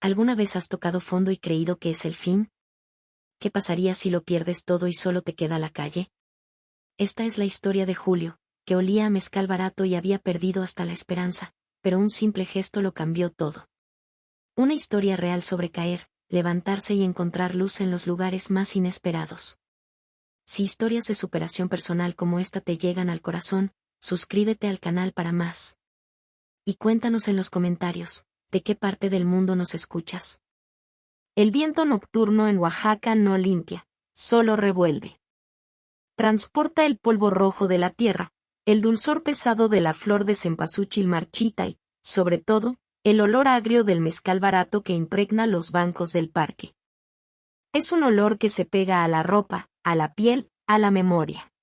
¿Alguna vez has tocado fondo y creído que es el fin? ¿Qué pasaría si lo pierdes todo y solo te queda la calle? Esta es la historia de Julio, que olía a mezcal barato y había perdido hasta la esperanza, pero un simple gesto lo cambió todo. Una historia real sobre caer, levantarse y encontrar luz en los lugares más inesperados. Si historias de superación personal como esta te llegan al corazón, suscríbete al canal para más. Y cuéntanos en los comentarios, ¿de qué parte del mundo nos escuchas? El viento nocturno en Oaxaca no limpia, solo revuelve. Transporta el polvo rojo de la tierra, el dulzor pesado de la flor de cempasúchil marchita y, sobre todo, el olor agrio del mezcal barato que impregna los bancos del parque. Es un olor que se pega a la ropa, a la piel, a la memoria.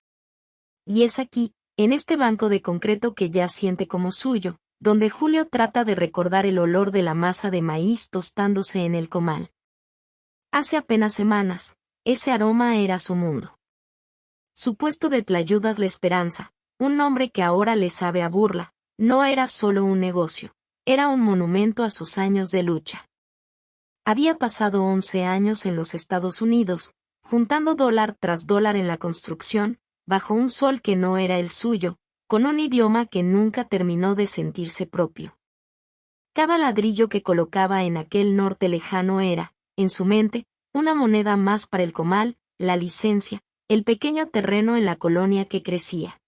Y es aquí, en este banco de concreto que ya siente como suyo, donde Julio trata de recordar el olor de la masa de maíz tostándose en el comal. Hace apenas semanas, ese aroma era su mundo. Su puesto de Tlayudas La Esperanza, un nombre que ahora le sabe a burla, no era solo un negocio, era un monumento a sus años de lucha. Había pasado 11 años en los Estados Unidos, juntando dólar tras dólar en la construcción, bajo un sol que no era el suyo, con un idioma que nunca terminó de sentirse propio. Cada ladrillo que colocaba en aquel norte lejano era, en su mente, una moneda más para el comal, la licencia, el pequeño terreno en la colonia que crecía.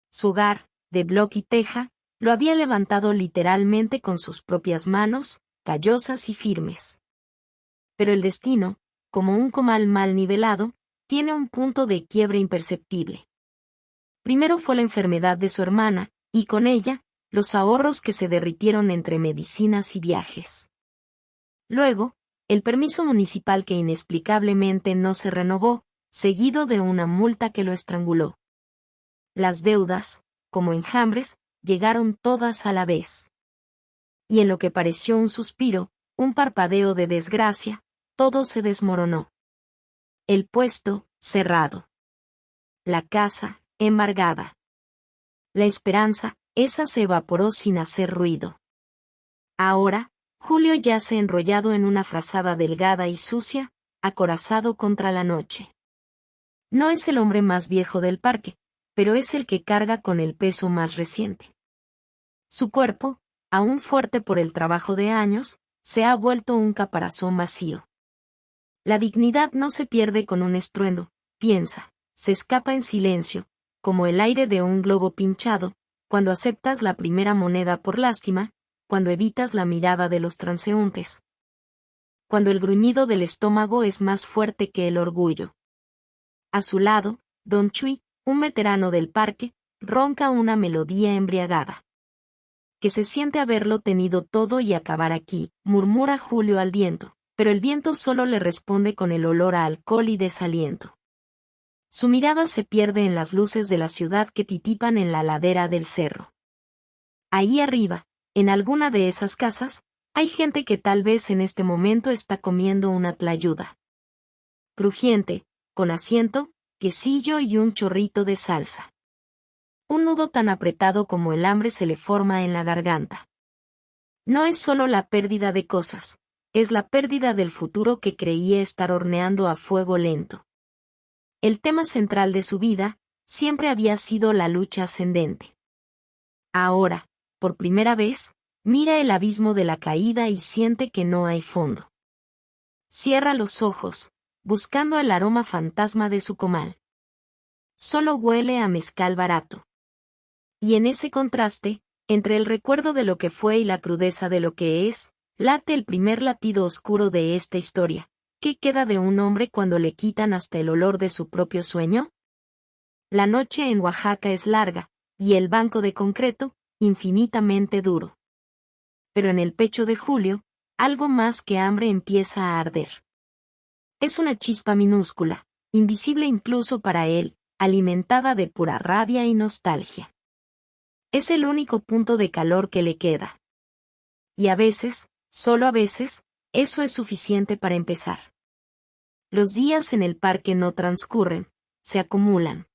Su hogar, de bloque y teja, lo había levantado literalmente con sus propias manos, callosas y firmes. Pero el destino, como un comal mal nivelado, tiene un punto de quiebre imperceptible. Primero fue la enfermedad de su hermana, y con ella, los ahorros que se derritieron entre medicinas y viajes. Luego, el permiso municipal que inexplicablemente no se renovó, seguido de una multa que lo estranguló. Las deudas, como enjambres, llegaron todas a la vez. Y en lo que pareció un suspiro, un parpadeo de desgracia, todo se desmoronó. El puesto, cerrado. La casa, embargada. La esperanza, esa se evaporó sin hacer ruido. Ahora, Julio yace enrollado en una frazada delgada y sucia, acorazado contra la noche. No es el hombre más viejo del parque, pero es el que carga con el peso más reciente. Su cuerpo, aún fuerte por el trabajo de años, se ha vuelto un caparazón vacío. La dignidad no se pierde con un estruendo, piensa, se escapa en silencio, como el aire de un globo pinchado, cuando aceptas la primera moneda por lástima, cuando evitas la mirada de los transeúntes. Cuando el gruñido del estómago es más fuerte que el orgullo. A su lado, Don Chui, un veterano del parque, ronca una melodía embriagada. Que se siente haberlo tenido todo y acabar aquí, murmura Julio al viento, pero el viento solo le responde con el olor a alcohol y desaliento. Su mirada se pierde en las luces de la ciudad que titipan en la ladera del cerro. Ahí arriba, en alguna de esas casas, hay gente que tal vez en este momento está comiendo una tlayuda. Crujiente, con asiento, quesillo y un chorrito de salsa. Un nudo tan apretado como el hambre se le forma en la garganta. No es solo la pérdida de cosas, es la pérdida del futuro que creía estar horneando a fuego lento. El tema central de su vida siempre había sido la lucha ascendente. Ahora, por primera vez, mira el abismo de la caída y siente que no hay fondo. Cierra los ojos, buscando el aroma fantasma de su comal. Solo huele a mezcal barato. Y en ese contraste, entre el recuerdo de lo que fue y la crudeza de lo que es, late el primer latido oscuro de esta historia. ¿Qué queda de un hombre cuando le quitan hasta el olor de su propio sueño? La noche en Oaxaca es larga, y el banco de concreto, infinitamente duro. Pero en el pecho de Julio, algo más que hambre empieza a arder. Es una chispa minúscula, invisible incluso para él, alimentada de pura rabia y nostalgia. Es el único punto de calor que le queda. Y a veces, solo a veces, eso es suficiente para empezar. Los días en el parque no transcurren, se acumulan.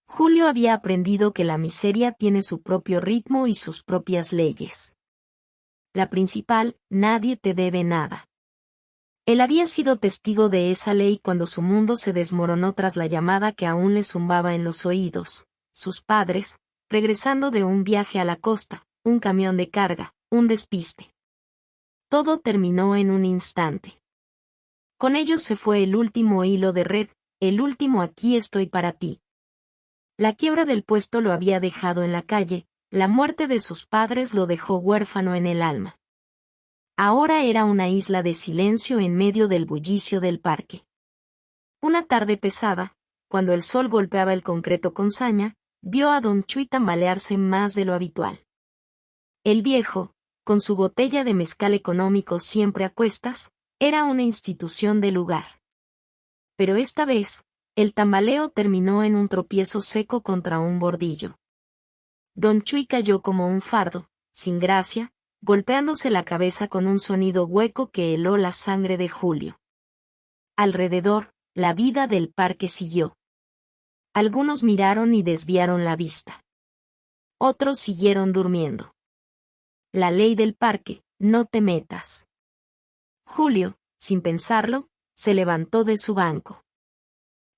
Julio había aprendido que la miseria tiene su propio ritmo y sus propias leyes. la principal, nadie te debe nada. Él había sido testigo de esa ley cuando su mundo se desmoronó tras la llamada que aún le zumbaba en los oídos. Sus padres, regresando de un viaje a la costa, un camión de carga, un despiste. Todo terminó en un instante. Con ellos se fue el último hilo de red, el último aquí estoy para ti. La quiebra del puesto lo había dejado en la calle, la muerte de sus padres lo dejó huérfano en el alma. Ahora era una isla de silencio en medio del bullicio del parque. Una tarde pesada, cuando el sol golpeaba el concreto con saña, vio a don Chui tambalearse más de lo habitual. El viejo, con su botella de mezcal económico siempre a cuestas, era una institución del lugar. Pero esta vez, el tambaleo terminó en un tropiezo seco contra un bordillo. Don Chui cayó como un fardo, sin gracia, golpeándose la cabeza con un sonido hueco que heló la sangre de Julio. Alrededor, la vida del parque siguió. Algunos miraron y desviaron la vista. Otros siguieron durmiendo. La ley del parque, no te metas. Julio, sin pensarlo, se levantó de su banco.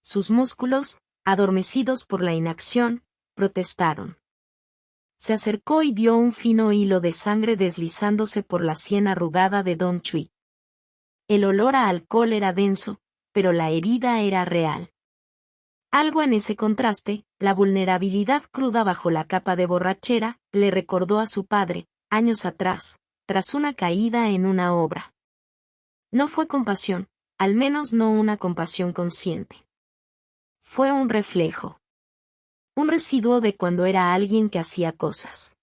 Sus músculos, adormecidos por la inacción, protestaron. Se acercó y vio un fino hilo de sangre deslizándose por la sien arrugada de don Chui. El olor a alcohol era denso, pero la herida era real. Algo en ese contraste, la vulnerabilidad cruda bajo la capa de borrachera, le recordó a su padre, años atrás, tras una caída en una obra. No fue compasión, al menos no una compasión consciente. Fue un reflejo. Un residuo de cuando era alguien que hacía cosas.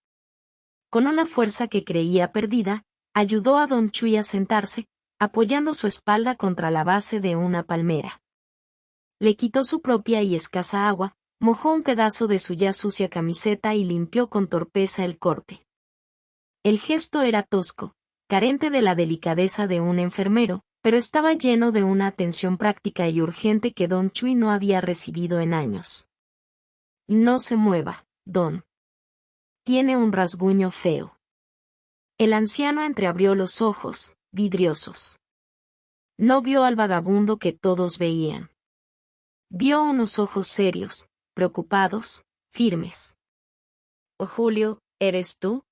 Con una fuerza que creía perdida, ayudó a don Chui a sentarse, apoyando su espalda contra la base de una palmera. Le quitó su propia y escasa agua, mojó un pedazo de su ya sucia camiseta y limpió con torpeza el corte. El gesto era tosco, carente de la delicadeza de un enfermero, pero estaba lleno de una atención práctica y urgente que don Chui no había recibido en años. No se mueva, don. Tiene un rasguño feo. El anciano entreabrió los ojos, vidriosos. No vio al vagabundo que todos veían. Vio unos ojos serios, preocupados, firmes. «Oh, Julio, ¿eres tú?»,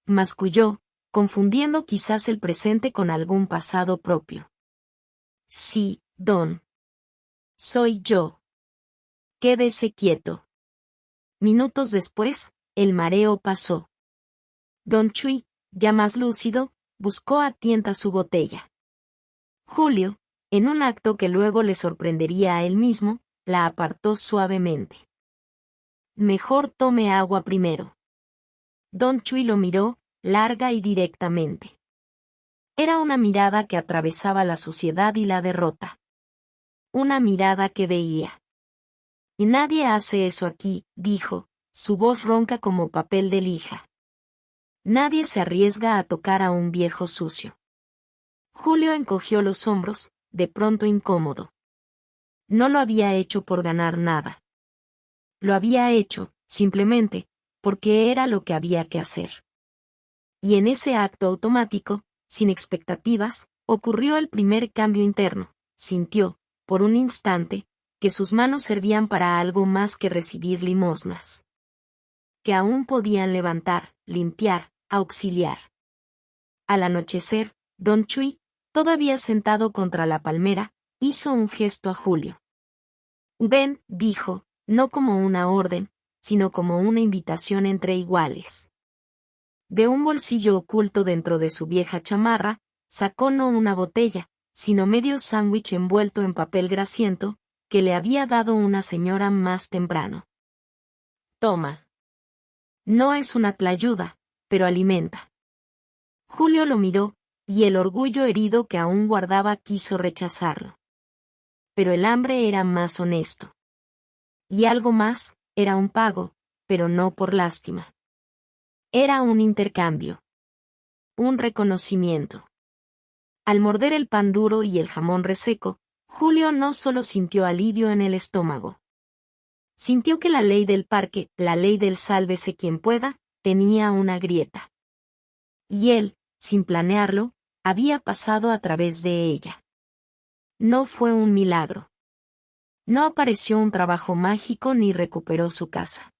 masculló, confundiendo quizás el presente con algún pasado propio. «Sí, don. Soy yo. Quédese quieto». Minutos después, el mareo pasó. Don Chui, ya más lúcido, buscó a tienta su botella. Julio, en un acto que luego le sorprendería a él mismo, la apartó suavemente. «Mejor tome agua primero». Don Chui lo miró, larga y directamente. Era una mirada que atravesaba la suciedad y la derrota. Una mirada que veía. «Y nadie hace eso aquí», dijo, su voz ronca como papel de lija. «Nadie se arriesga a tocar a un viejo sucio». Julio encogió los hombros, de pronto incómodo. No lo había hecho por ganar nada. Lo había hecho, simplemente, porque era lo que había que hacer. Y en ese acto automático, sin expectativas, ocurrió el primer cambio interno. Sintió, por un instante, que sus manos servían para algo más que recibir limosnas. Que aún podían levantar, limpiar, auxiliar. Al anochecer, don Chui, todavía sentado contra la palmera, hizo un gesto a Julio. «Ven», dijo, no como una orden, sino como una invitación entre iguales. De un bolsillo oculto dentro de su vieja chamarra, sacó no una botella, sino medio sándwich envuelto en papel grasiento, que le había dado una señora más temprano. «Toma. No es una tlayuda, pero alimenta». Julio lo miró, y el orgullo herido que aún guardaba quiso rechazarlo. Pero el hambre era más honesto. Y algo más, era un pago, pero no por lástima. Era un intercambio. Un reconocimiento. Al morder el pan duro y el jamón reseco, Julio no solo sintió alivio en el estómago. Sintió que la ley del parque, la ley del sálvese quien pueda, tenía una grieta. y él, sin planearlo, había pasado a través de ella. No fue un milagro. No apareció un trabajo mágico ni recuperó su casa.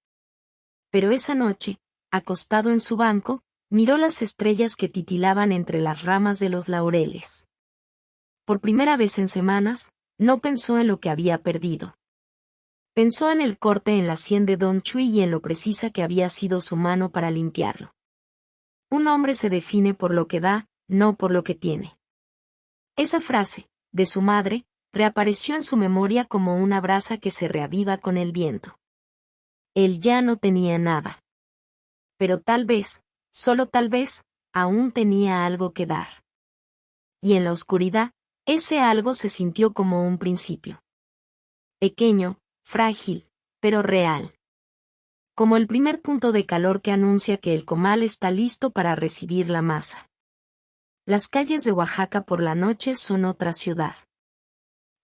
Pero esa noche, acostado en su banco, miró las estrellas que titilaban entre las ramas de los laureles. Por primera vez en semanas, no pensó en lo que había perdido. Pensó en el corte en la sien de Don Chui y en lo precisa que había sido su mano para limpiarlo. Un hombre se define por lo que da, no por lo que tiene. Esa frase, de su madre, reapareció en su memoria como una brasa que se reaviva con el viento. Él ya no tenía nada. Pero tal vez, solo tal vez, aún tenía algo que dar. Y en la oscuridad, ese algo se sintió como un principio. Pequeño, frágil, pero real. Como el primer punto de calor que anuncia que el comal está listo para recibir la masa. Las calles de Oaxaca por la noche son otra ciudad.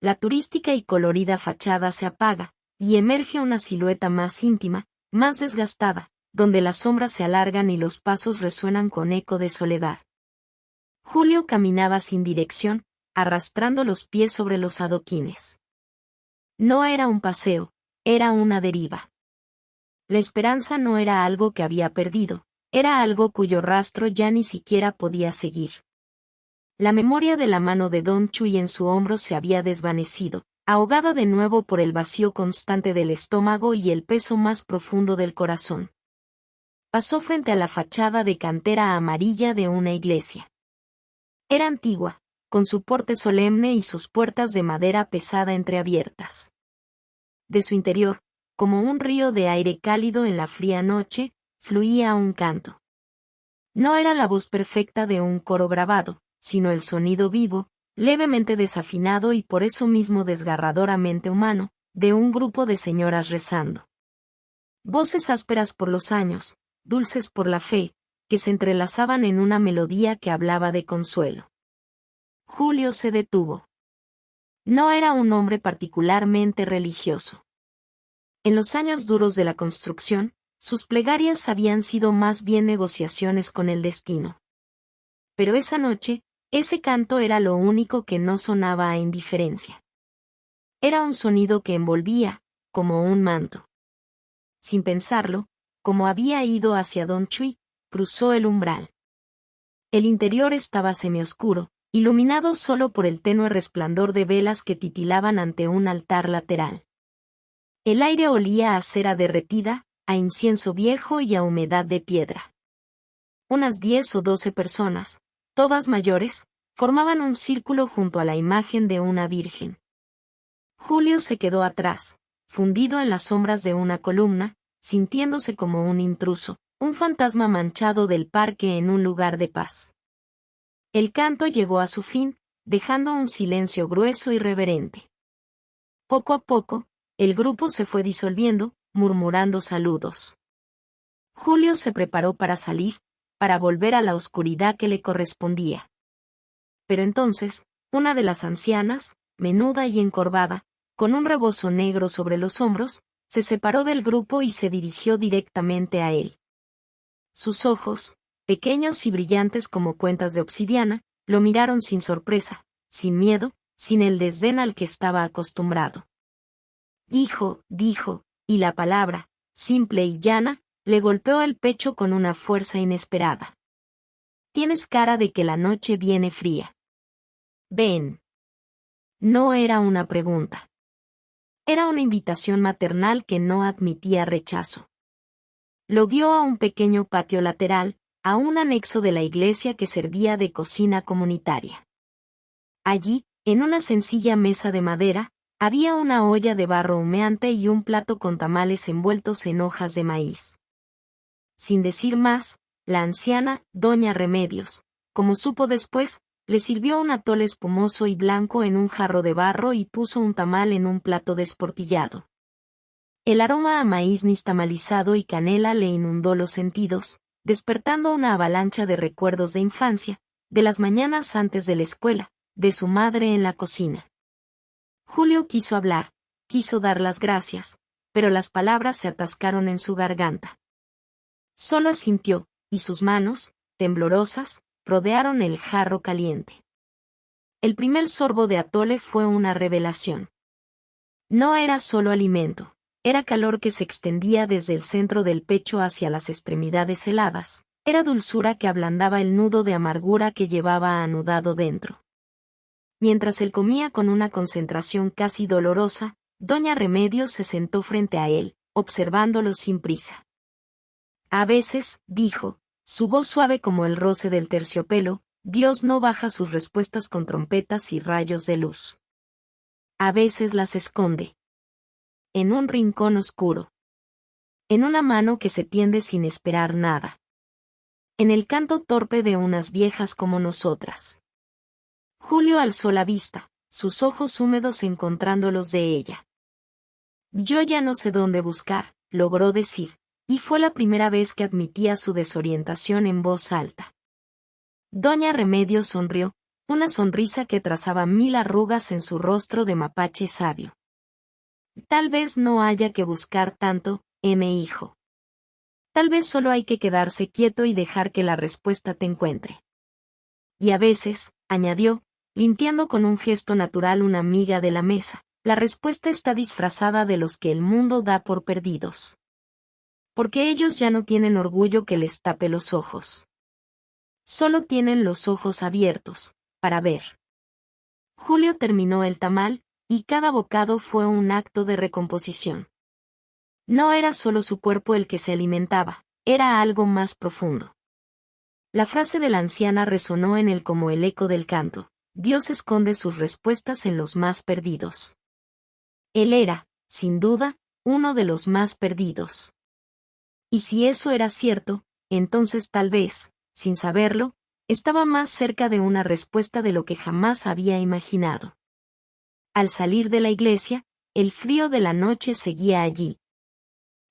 La turística y colorida fachada se apaga, y emerge una silueta más íntima, más desgastada, donde las sombras se alargan y los pasos resuenan con eco de soledad. Julio caminaba sin dirección, arrastrando los pies sobre los adoquines. No era un paseo, era una deriva. La esperanza no era algo que había perdido, era algo cuyo rastro ya ni siquiera podía seguir. La memoria de la mano de Don Chui en su hombro se había desvanecido, ahogada de nuevo por el vacío constante del estómago y el peso más profundo del corazón. Pasó frente a la fachada de cantera amarilla de una iglesia. Era antigua, con su porte solemne y sus puertas de madera pesada entreabiertas. De su interior, como un río de aire cálido en la fría noche, fluía un canto. No era la voz perfecta de un coro grabado, sino el sonido vivo, levemente desafinado y por eso mismo desgarradoramente humano, de un grupo de señoras rezando. Voces ásperas por los años, dulces por la fe, que se entrelazaban en una melodía que hablaba de consuelo. Julio se detuvo. No era un hombre particularmente religioso. En los años duros de la construcción, sus plegarias habían sido más bien negociaciones con el destino. Pero esa noche, ese canto era lo único que no sonaba a indiferencia. Era un sonido que envolvía, como un manto. Sin pensarlo, como había ido hacia Don Chui, cruzó el umbral. El interior estaba semioscuro, iluminado solo por el tenue resplandor de velas que titilaban ante un altar lateral. El aire olía a cera derretida, a incienso viejo y a humedad de piedra. Unas 10 o 12 personas, todas mayores, formaban un círculo junto a la imagen de una virgen. Julio se quedó atrás, fundido en las sombras de una columna, sintiéndose como un intruso, un fantasma manchado del parque en un lugar de paz. El canto llegó a su fin, dejando un silencio grueso y reverente. Poco a poco, el grupo se fue disolviendo, murmurando saludos. Julio se preparó para salir, para volver a la oscuridad que le correspondía. Pero entonces, una de las ancianas, menuda y encorvada, con un rebozo negro sobre los hombros, se separó del grupo y se dirigió directamente a él. Sus ojos, pequeños y brillantes como cuentas de obsidiana, lo miraron sin sorpresa, sin miedo, sin el desdén al que estaba acostumbrado. Hijo, dijo, y la palabra, simple y llana, le golpeó el pecho con una fuerza inesperada. Tienes cara de que la noche viene fría. Ven. No era una pregunta. Era una invitación maternal que no admitía rechazo. Lo guió a un pequeño patio lateral, a un anexo de la iglesia que servía de cocina comunitaria. Allí, en una sencilla mesa de madera, había una olla de barro humeante y un plato con tamales envueltos en hojas de maíz. Sin decir más, la anciana, doña Remedios, como supo después, le sirvió un atole espumoso y blanco en un jarro de barro y puso un tamal en un plato desportillado. El aroma a maíz nixtamalizado y canela le inundó los sentidos, despertando una avalancha de recuerdos de infancia, de las mañanas antes de la escuela, de su madre en la cocina. Julio quiso hablar, quiso dar las gracias, pero las palabras se atascaron en su garganta. Solo asintió, y sus manos, temblorosas, rodearon el jarro caliente. El primer sorbo de atole fue una revelación. No era solo alimento, era calor que se extendía desde el centro del pecho hacia las extremidades heladas, era dulzura que ablandaba el nudo de amargura que llevaba anudado dentro. Mientras él comía con una concentración casi dolorosa, doña Remedios se sentó frente a él, observándolo sin prisa. A veces, dijo, su voz suave como el roce del terciopelo, Dios no baja sus respuestas con trompetas y rayos de luz. A veces las esconde. En un rincón oscuro. En una mano que se tiende sin esperar nada. En el canto torpe de unas viejas como nosotras. Julio alzó la vista, sus ojos húmedos encontrando los de ella. Yo ya no sé dónde buscar, logró decir, y fue la primera vez que admitía su desorientación en voz alta. Doña Remedios sonrió, una sonrisa que trazaba 1000 arrugas en su rostro de mapache sabio. Tal vez no haya que buscar tanto, hijo. Tal vez solo hay que quedarse quieto y dejar que la respuesta te encuentre. Y a veces, añadió, limpiando con un gesto natural una miga de la mesa, la respuesta está disfrazada de los que el mundo da por perdidos. Porque ellos ya no tienen orgullo que les tape los ojos. Solo tienen los ojos abiertos, para ver. Julio terminó el tamal, y cada bocado fue un acto de recomposición. No era solo su cuerpo el que se alimentaba, era algo más profundo. La frase de la anciana resonó en él como el eco del canto. Dios esconde sus respuestas en los más perdidos. Él era, sin duda, uno de los más perdidos. Y si eso era cierto, entonces tal vez, sin saberlo, estaba más cerca de una respuesta de lo que jamás había imaginado. Al salir de la iglesia, el frío de la noche seguía allí.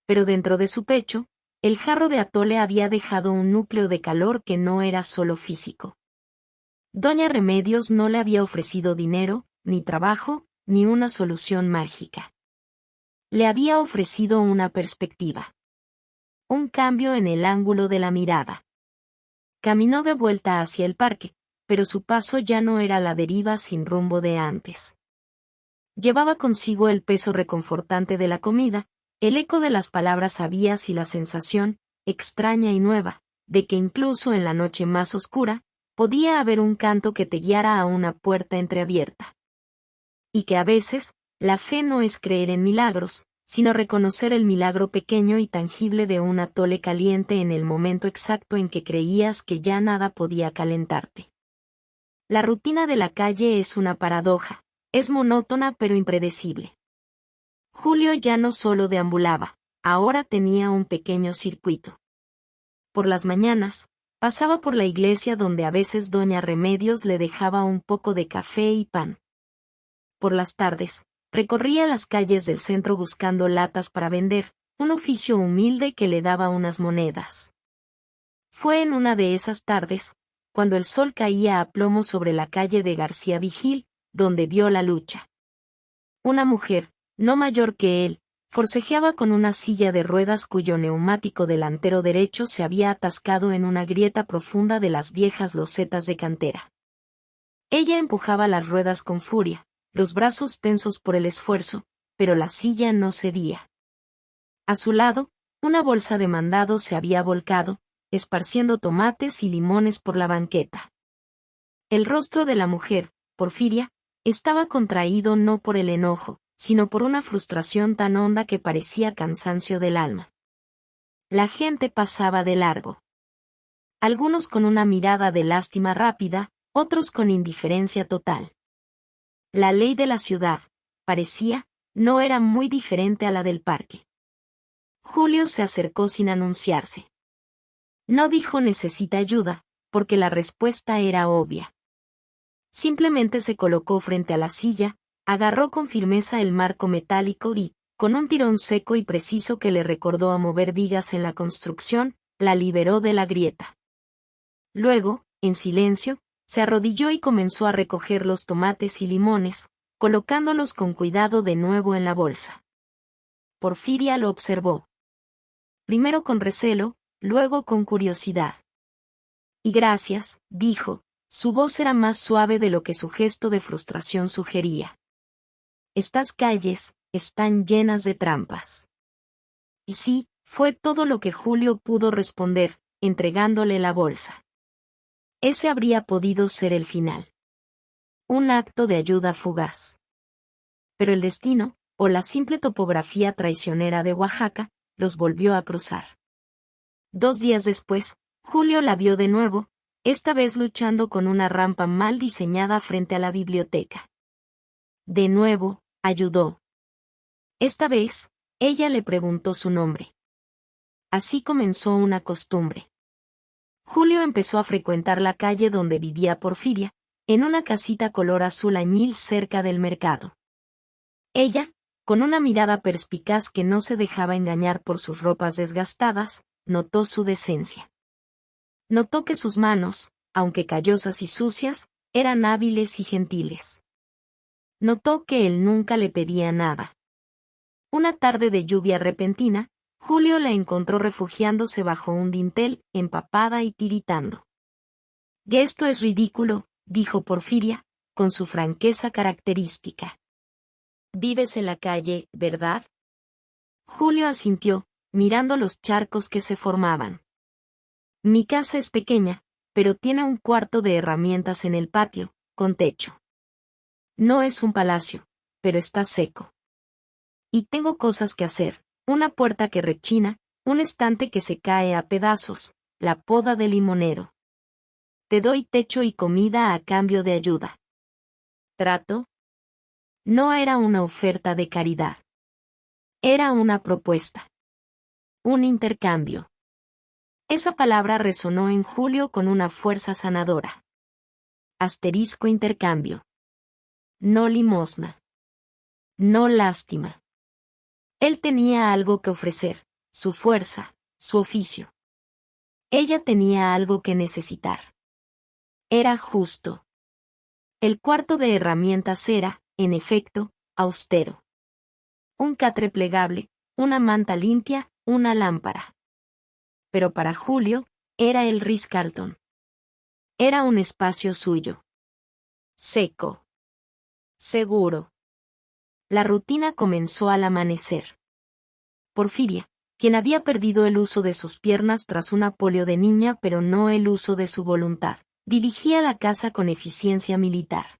Pero dentro de su pecho, el jarro de atole había dejado un núcleo de calor que no era solo físico. Doña Remedios no le había ofrecido dinero, ni trabajo, ni una solución mágica. Le había ofrecido una perspectiva. Un cambio en el ángulo de la mirada. Caminó de vuelta hacia el parque, pero su paso ya no era la deriva sin rumbo de antes. Llevaba consigo el peso reconfortante de la comida, el eco de las palabras sabias y la sensación, extraña y nueva, de que incluso en la noche más oscura, podía haber un canto que te guiara a una puerta entreabierta. Y que a veces, la fe no es creer en milagros, sino reconocer el milagro pequeño y tangible de un atole caliente en el momento exacto en que creías que ya nada podía calentarte. La rutina de la calle es una paradoja, es monótona pero impredecible. Julio ya no solo deambulaba, ahora tenía un pequeño circuito. Por las mañanas, pasaba por la iglesia donde a veces doña Remedios le dejaba un poco de café y pan. Por las tardes, recorría las calles del centro buscando latas para vender, un oficio humilde que le daba unas monedas. Fue en una de esas tardes, cuando el sol caía a plomo sobre la calle de García Vigil, donde vio la lucha. Una mujer, no mayor que él, forcejeaba con una silla de ruedas cuyo neumático delantero derecho se había atascado en una grieta profunda de las viejas losetas de cantera. Ella empujaba las ruedas con furia, los brazos tensos por el esfuerzo, pero la silla no cedía. A su lado, una bolsa de mandado se había volcado, esparciendo tomates y limones por la banqueta. El rostro de la mujer, Porfiria, estaba contraído no por el enojo, sino por una frustración tan honda que parecía cansancio del alma. La gente pasaba de largo. Algunos con una mirada de lástima rápida, otros con indiferencia total. La ley de la ciudad, parecía, no era muy diferente a la del parque. Julio se acercó sin anunciarse. No dijo necesita ayuda, porque la respuesta era obvia. Simplemente se colocó frente a la silla, agarró con firmeza el marco metálico y, con un tirón seco y preciso que le recordó a mover vigas en la construcción, la liberó de la grieta. Luego, en silencio, se arrodilló y comenzó a recoger los tomates y limones, colocándolos con cuidado de nuevo en la bolsa. Porfiria lo observó. Primero con recelo, luego con curiosidad. Y gracias, dijo. Su voz era más suave de lo que su gesto de frustración sugería. Estas calles están llenas de trampas. Y sí, fue todo lo que Julio pudo responder, entregándole la bolsa. Ese habría podido ser el final. Un acto de ayuda fugaz. Pero el destino, o la simple topografía traicionera de Oaxaca, los volvió a cruzar. 2 días después, Julio la vio de nuevo, esta vez luchando con una rampa mal diseñada frente a la biblioteca. De nuevo, ayudó. Esta vez, ella le preguntó su nombre. Así comenzó una costumbre. Julio empezó a frecuentar la calle donde vivía Porfiria, en una casita color azul añil cerca del mercado. Ella, con una mirada perspicaz que no se dejaba engañar por sus ropas desgastadas, notó su decencia. Notó que sus manos, aunque callosas y sucias, eran hábiles y gentiles. Notó que él nunca le pedía nada. Una tarde de lluvia repentina, Julio la encontró refugiándose bajo un dintel, empapada y tiritando. «Esto es ridículo», dijo Porfiria, con su franqueza característica. «Vives en la calle, ¿verdad?» Julio asintió, mirando los charcos que se formaban. «Mi casa es pequeña, pero tiene un cuarto de herramientas en el patio, con techo. No es un palacio, pero está seco. Y tengo cosas que hacer, una puerta que rechina, un estante que se cae a pedazos, la poda del limonero. Te doy techo y comida a cambio de ayuda». ¿Trato? No era una oferta de caridad. Era una propuesta. Un intercambio. Esa palabra resonó en Julio con una fuerza sanadora. Asterisco intercambio. No limosna. No lástima. Él tenía algo que ofrecer, su fuerza, su oficio. Ella tenía algo que necesitar. Era justo. El cuarto de herramientas era, en efecto, austero. Un catre plegable, una manta limpia, una lámpara. Pero para Julio, era el Ritz-Carlton. Era un espacio suyo. Seco. Seguro. La rutina comenzó al amanecer. Porfiria, quien había perdido el uso de sus piernas tras una polio de niña pero no el uso de su voluntad, dirigía la casa con eficiencia militar.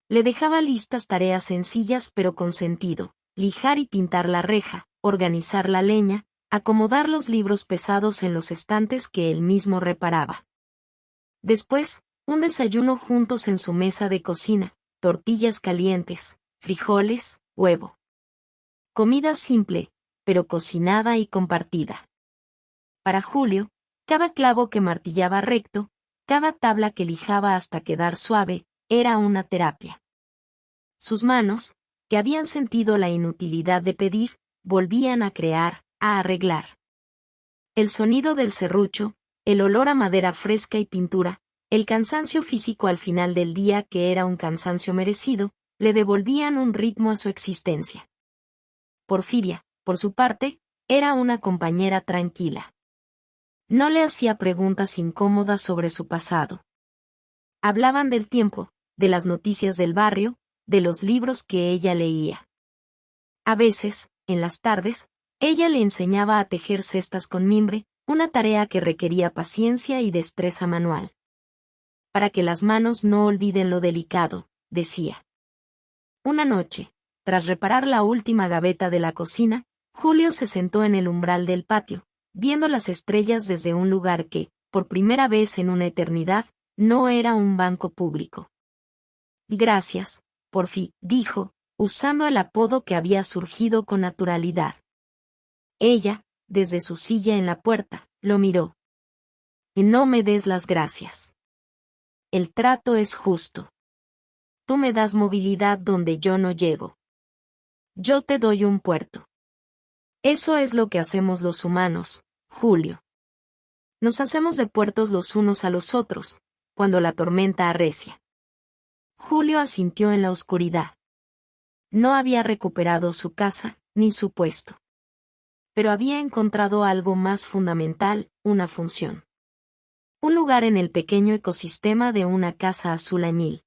Le dejaba listas tareas sencillas pero con sentido: lijar y pintar la reja, organizar la leña, acomodar los libros pesados en los estantes que él mismo reparaba. Después, un desayuno juntos en su mesa de cocina, tortillas calientes, frijoles, huevo. Comida simple, pero cocinada y compartida. Para Julio, cada clavo que martillaba recto, cada tabla que lijaba hasta quedar suave, era una terapia. Sus manos, que habían sentido la inutilidad de pedir, volvían a crear, a arreglar. El sonido del serrucho, el olor a madera fresca y pintura, el cansancio físico al final del día, que era un cansancio merecido, le devolvían un ritmo a su existencia. Porfiria, por su parte, era una compañera tranquila. No le hacía preguntas incómodas sobre su pasado. Hablaban del tiempo, de las noticias del barrio, de los libros que ella leía. A veces, en las tardes, ella le enseñaba a tejer cestas con mimbre, una tarea que requería paciencia y destreza manual. Para que las manos no olviden lo delicado, decía. Una noche, tras reparar la última gaveta de la cocina, Julio se sentó en el umbral del patio, viendo las estrellas desde un lugar que, por primera vez en una eternidad, no era un banco público. «Gracias, Porfi», dijo, usando el apodo que había surgido con naturalidad. Ella, desde su silla en la puerta, lo miró. «Y no me des las gracias. El trato es justo. Tú me das movilidad donde yo no llego. Yo te doy un puerto. Eso es lo que hacemos los humanos, Julio. Nos hacemos de puertos los unos a los otros, cuando la tormenta arrecia». Julio asintió en la oscuridad. No había recuperado su casa, ni su puesto. Pero había encontrado algo más fundamental, una función. Un lugar en el pequeño ecosistema de una casa azul añil.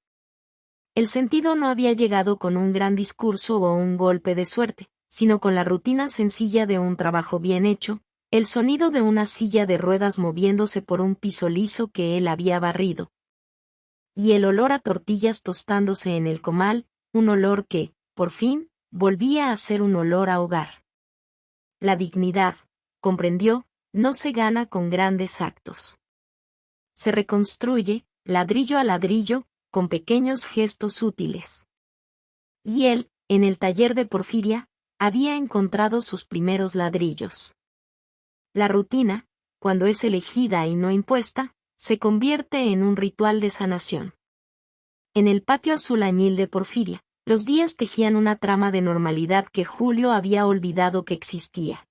El sentido no había llegado con un gran discurso o un golpe de suerte, sino con la rutina sencilla de un trabajo bien hecho, el sonido de una silla de ruedas moviéndose por un piso liso que él había barrido. Y el olor a tortillas tostándose en el comal, un olor que, por fin, volvía a ser un olor a hogar. La dignidad, comprendió, no se gana con grandes actos. Se reconstruye, ladrillo a ladrillo, con pequeños gestos útiles. Y él, en el taller de Porfiria, había encontrado sus primeros ladrillos. La rutina, cuando es elegida y no impuesta, se convierte en un ritual de sanación. En el patio azul añil de Porfiria, los días tejían una trama de normalidad que Julio había olvidado que existía.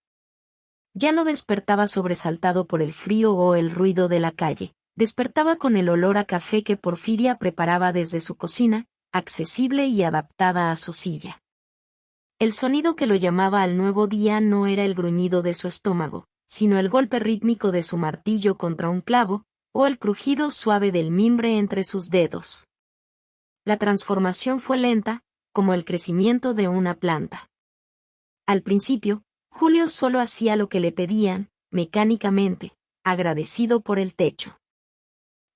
Ya no despertaba sobresaltado por el frío o el ruido de la calle, despertaba con el olor a café que Porfiria preparaba desde su cocina, accesible y adaptada a su silla. El sonido que lo llamaba al nuevo día no era el gruñido de su estómago, sino el golpe rítmico de su martillo contra un clavo, o el crujido suave del mimbre entre sus dedos. La transformación fue lenta, como el crecimiento de una planta. Al principio, Julio solo hacía lo que le pedían, mecánicamente, agradecido por el techo.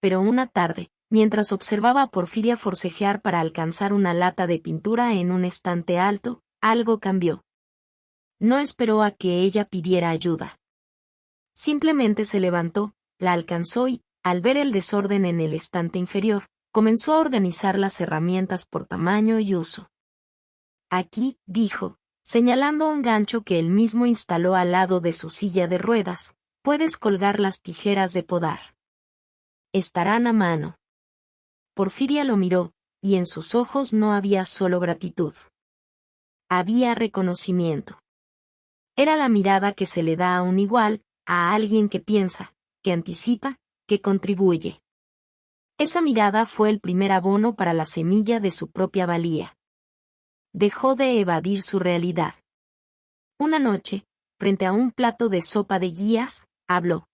Pero una tarde, mientras observaba a Porfiria forcejear para alcanzar una lata de pintura en un estante alto, algo cambió. No esperó a que ella pidiera ayuda. Simplemente se levantó, la alcanzó y, al ver el desorden en el estante inferior, comenzó a organizar las herramientas por tamaño y uso. Aquí, dijo, señalando un gancho que él mismo instaló al lado de su silla de ruedas, puedes colgar las tijeras de podar. Estarán a mano. Porfiria lo miró, y en sus ojos no había solo gratitud. Había reconocimiento. Era la mirada que se le da a un igual, a alguien que piensa, que anticipa, que contribuye. Esa mirada fue el primer abono para la semilla de su propia valía. Dejó de evadir su realidad. Una noche, frente a un plato de sopa de guías, habló.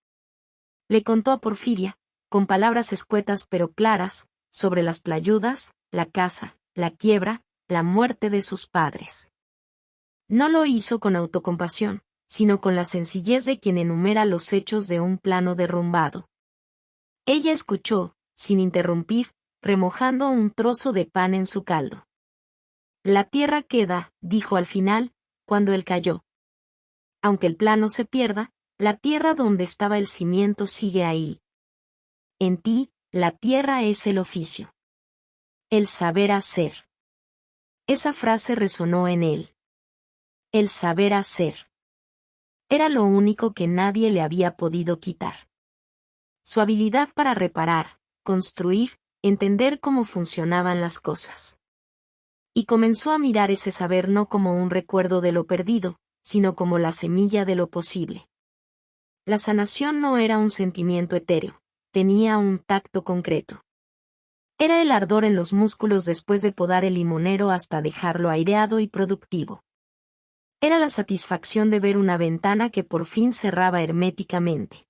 Le contó a Porfiria, con palabras escuetas pero claras, sobre las tlayudas, la casa, la quiebra, la muerte de sus padres. No lo hizo con autocompasión, sino con la sencillez de quien enumera los hechos de un plano derrumbado. Ella escuchó, sin interrumpir, remojando un trozo de pan en su caldo. La tierra queda, dijo al final, cuando él cayó. Aunque el plano se pierda, la tierra donde estaba el cimiento sigue ahí. En ti, la tierra es el oficio. El saber hacer. Esa frase resonó en él. El saber hacer. Era lo único que nadie le había podido quitar. Su habilidad para reparar, construir, entender cómo funcionaban las cosas. Y comenzó a mirar ese saber no como un recuerdo de lo perdido, sino como la semilla de lo posible. La sanación no era un sentimiento etéreo, tenía un tacto concreto. Era el ardor en los músculos después de podar el limonero hasta dejarlo aireado y productivo. Era la satisfacción de ver una ventana que por fin cerraba herméticamente.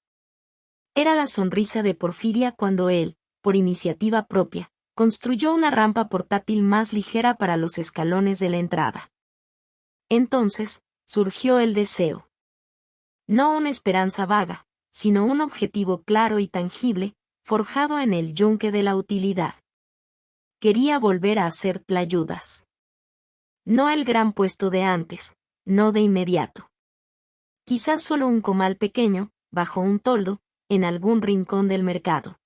Era la sonrisa de Porfiria cuando él, por iniciativa propia, construyó una rampa portátil más ligera para los escalones de la entrada. Entonces, surgió el deseo. No una esperanza vaga, sino un objetivo claro y tangible, forjado en el yunque de la utilidad. Quería volver a hacer tlayudas. No el gran puesto de antes, no de inmediato. Quizás solo un comal pequeño, bajo un toldo, en algún rincón del mercado.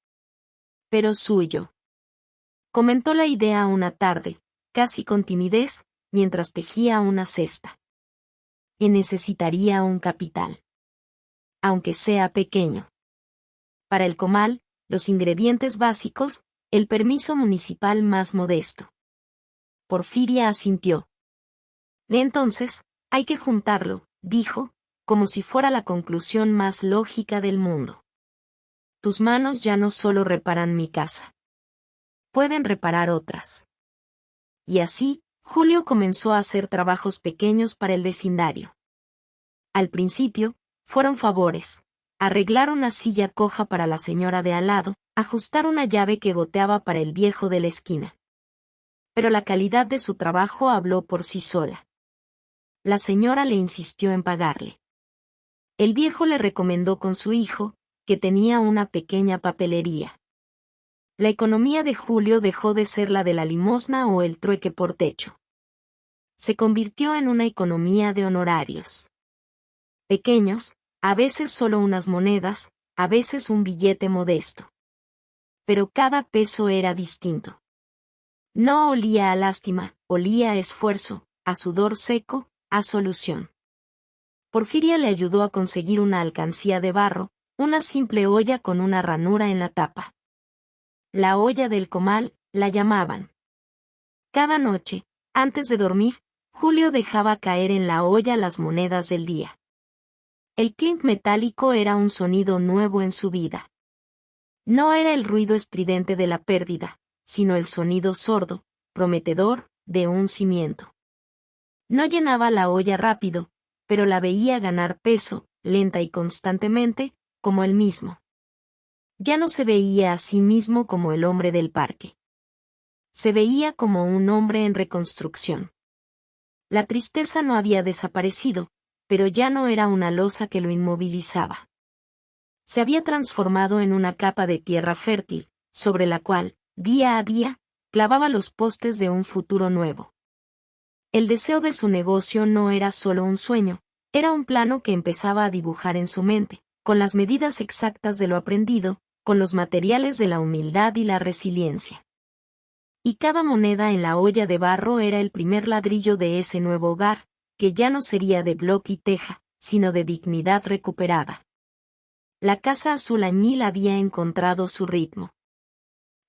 Pero suyo. Comentó la idea una tarde, casi con timidez, mientras tejía una cesta. Que necesitaría un capital. Aunque sea pequeño. Para el comal, los ingredientes básicos, el permiso municipal más modesto. Porfiria asintió. De entonces, hay que juntarlo, dijo, como si fuera la conclusión más lógica del mundo. Tus manos ya no solo reparan mi casa. Pueden reparar otras. Y así, Julio comenzó a hacer trabajos pequeños para el vecindario. Al principio, fueron favores, arreglar una silla coja para la señora de al lado, ajustar una llave que goteaba para el viejo de la esquina. Pero la calidad de su trabajo habló por sí sola. La señora le insistió en pagarle. El viejo le recomendó con su hijo, que tenía una pequeña papelería. La economía de Julio dejó de ser la de la limosna o el trueque por techo. Se convirtió en una economía de honorarios. Pequeños, a veces solo unas monedas, a veces un billete modesto. Pero cada peso era distinto. No olía a lástima, olía a esfuerzo, a sudor seco, a solución. Porfiria le ayudó a conseguir una alcancía de barro, una simple olla con una ranura en la tapa. La olla del comal, la llamaban. Cada noche, antes de dormir, Julio dejaba caer en la olla las monedas del día. El clink metálico era un sonido nuevo en su vida. No era el ruido estridente de la pérdida, sino el sonido sordo, prometedor, de un cimiento. No llenaba la olla rápido, pero la veía ganar peso, lenta y constantemente, como él mismo. Ya no se veía a sí mismo como el hombre del parque. Se veía como un hombre en reconstrucción. La tristeza no había desaparecido, pero ya no era una losa que lo inmovilizaba. Se había transformado en una capa de tierra fértil, sobre la cual, día a día, clavaba los postes de un futuro nuevo. El deseo de su negocio no era solo un sueño, era un plano que empezaba a dibujar en su mente, con las medidas exactas de lo aprendido, con los materiales de la humildad y la resiliencia. Y cada moneda en la olla de barro era el primer ladrillo de ese nuevo hogar, que ya no sería de bloque y teja, sino de dignidad recuperada. La casa azul añil había encontrado su ritmo.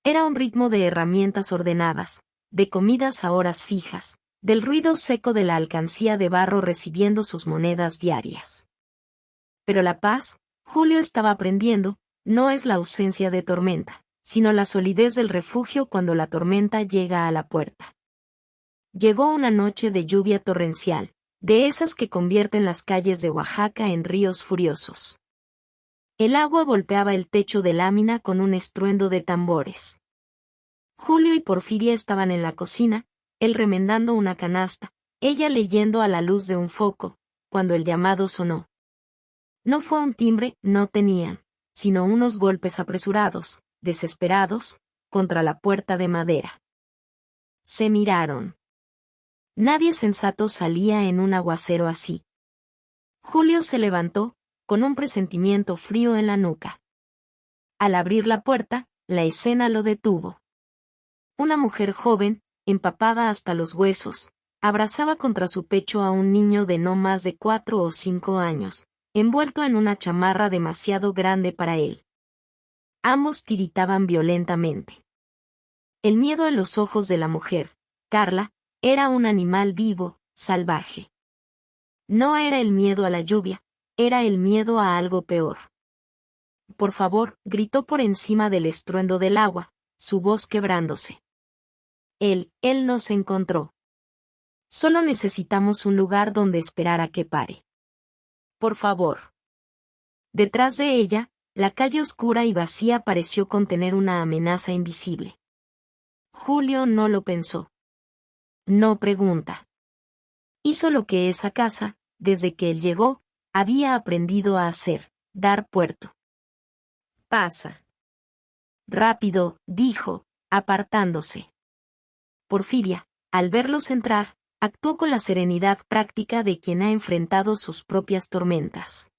Era un ritmo de herramientas ordenadas, de comidas a horas fijas, del ruido seco de la alcancía de barro recibiendo sus monedas diarias. Pero la paz, Julio estaba aprendiendo, no es la ausencia de tormenta, sino la solidez del refugio cuando la tormenta llega a la puerta. Llegó una noche de lluvia torrencial, de esas que convierten las calles de Oaxaca en ríos furiosos. El agua golpeaba el techo de lámina con un estruendo de tambores. Julio y Porfiria estaban en la cocina, él remendando una canasta, ella leyendo a la luz de un foco, cuando el llamado sonó. No fue un timbre, no tenían, sino unos golpes apresurados, desesperados, contra la puerta de madera. Se miraron. Nadie sensato salía en un aguacero así. Julio se levantó, con un presentimiento frío en la nuca. Al abrir la puerta, la escena lo detuvo. Una mujer joven, empapada hasta los huesos, abrazaba contra su pecho a un niño de no más de 4 o 5 años, envuelto en una chamarra demasiado grande para él. Ambos tiritaban violentamente. El miedo en los ojos de la mujer, Carla, era un animal vivo, salvaje. No era el miedo a la lluvia, era el miedo a algo peor. Por favor, gritó por encima del estruendo del agua, su voz quebrándose. Él nos encontró. Solo necesitamos un lugar donde esperar a que pare. Por favor. Detrás de ella, la calle oscura y vacía pareció contener una amenaza invisible. Julio no lo pensó. No pregunta. Hizo lo que esa casa, desde que él llegó, había aprendido a hacer, dar puerto. Pasa. Rápido, dijo, apartándose. Porfiria, al verlos entrar, actuó con la serenidad práctica de quien ha enfrentado sus propias tormentas.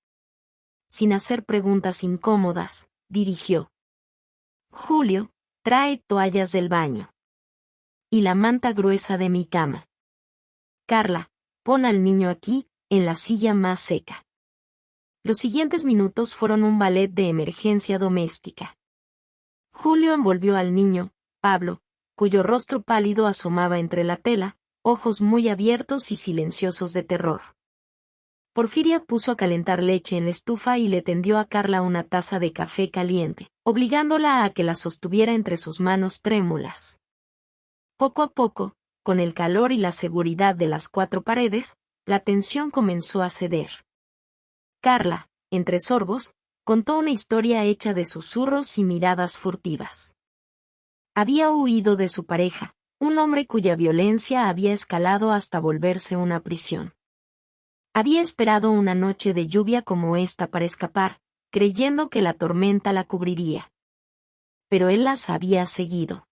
Sin hacer preguntas incómodas, dirigió. Julio, trae toallas del baño. Y la manta gruesa de mi cama. Carla, pon al niño aquí, en la silla más seca. Los siguientes minutos fueron un ballet de emergencia doméstica. Julio envolvió al niño, Pablo, cuyo rostro pálido asomaba entre la tela, ojos muy abiertos y silenciosos de terror. Porfiria puso a calentar leche en la estufa y le tendió a Carla una taza de café caliente, obligándola a que la sostuviera entre sus manos trémulas. Poco a poco, con el calor y la seguridad de las 4 paredes, la tensión comenzó a ceder. Carla, entre sorbos, Contó una historia hecha de susurros y miradas furtivas. Había huido de su pareja, un hombre cuya violencia había escalado hasta volverse una prisión. Había esperado una noche de lluvia como esta para escapar, creyendo que la tormenta la cubriría. Pero él las había seguido.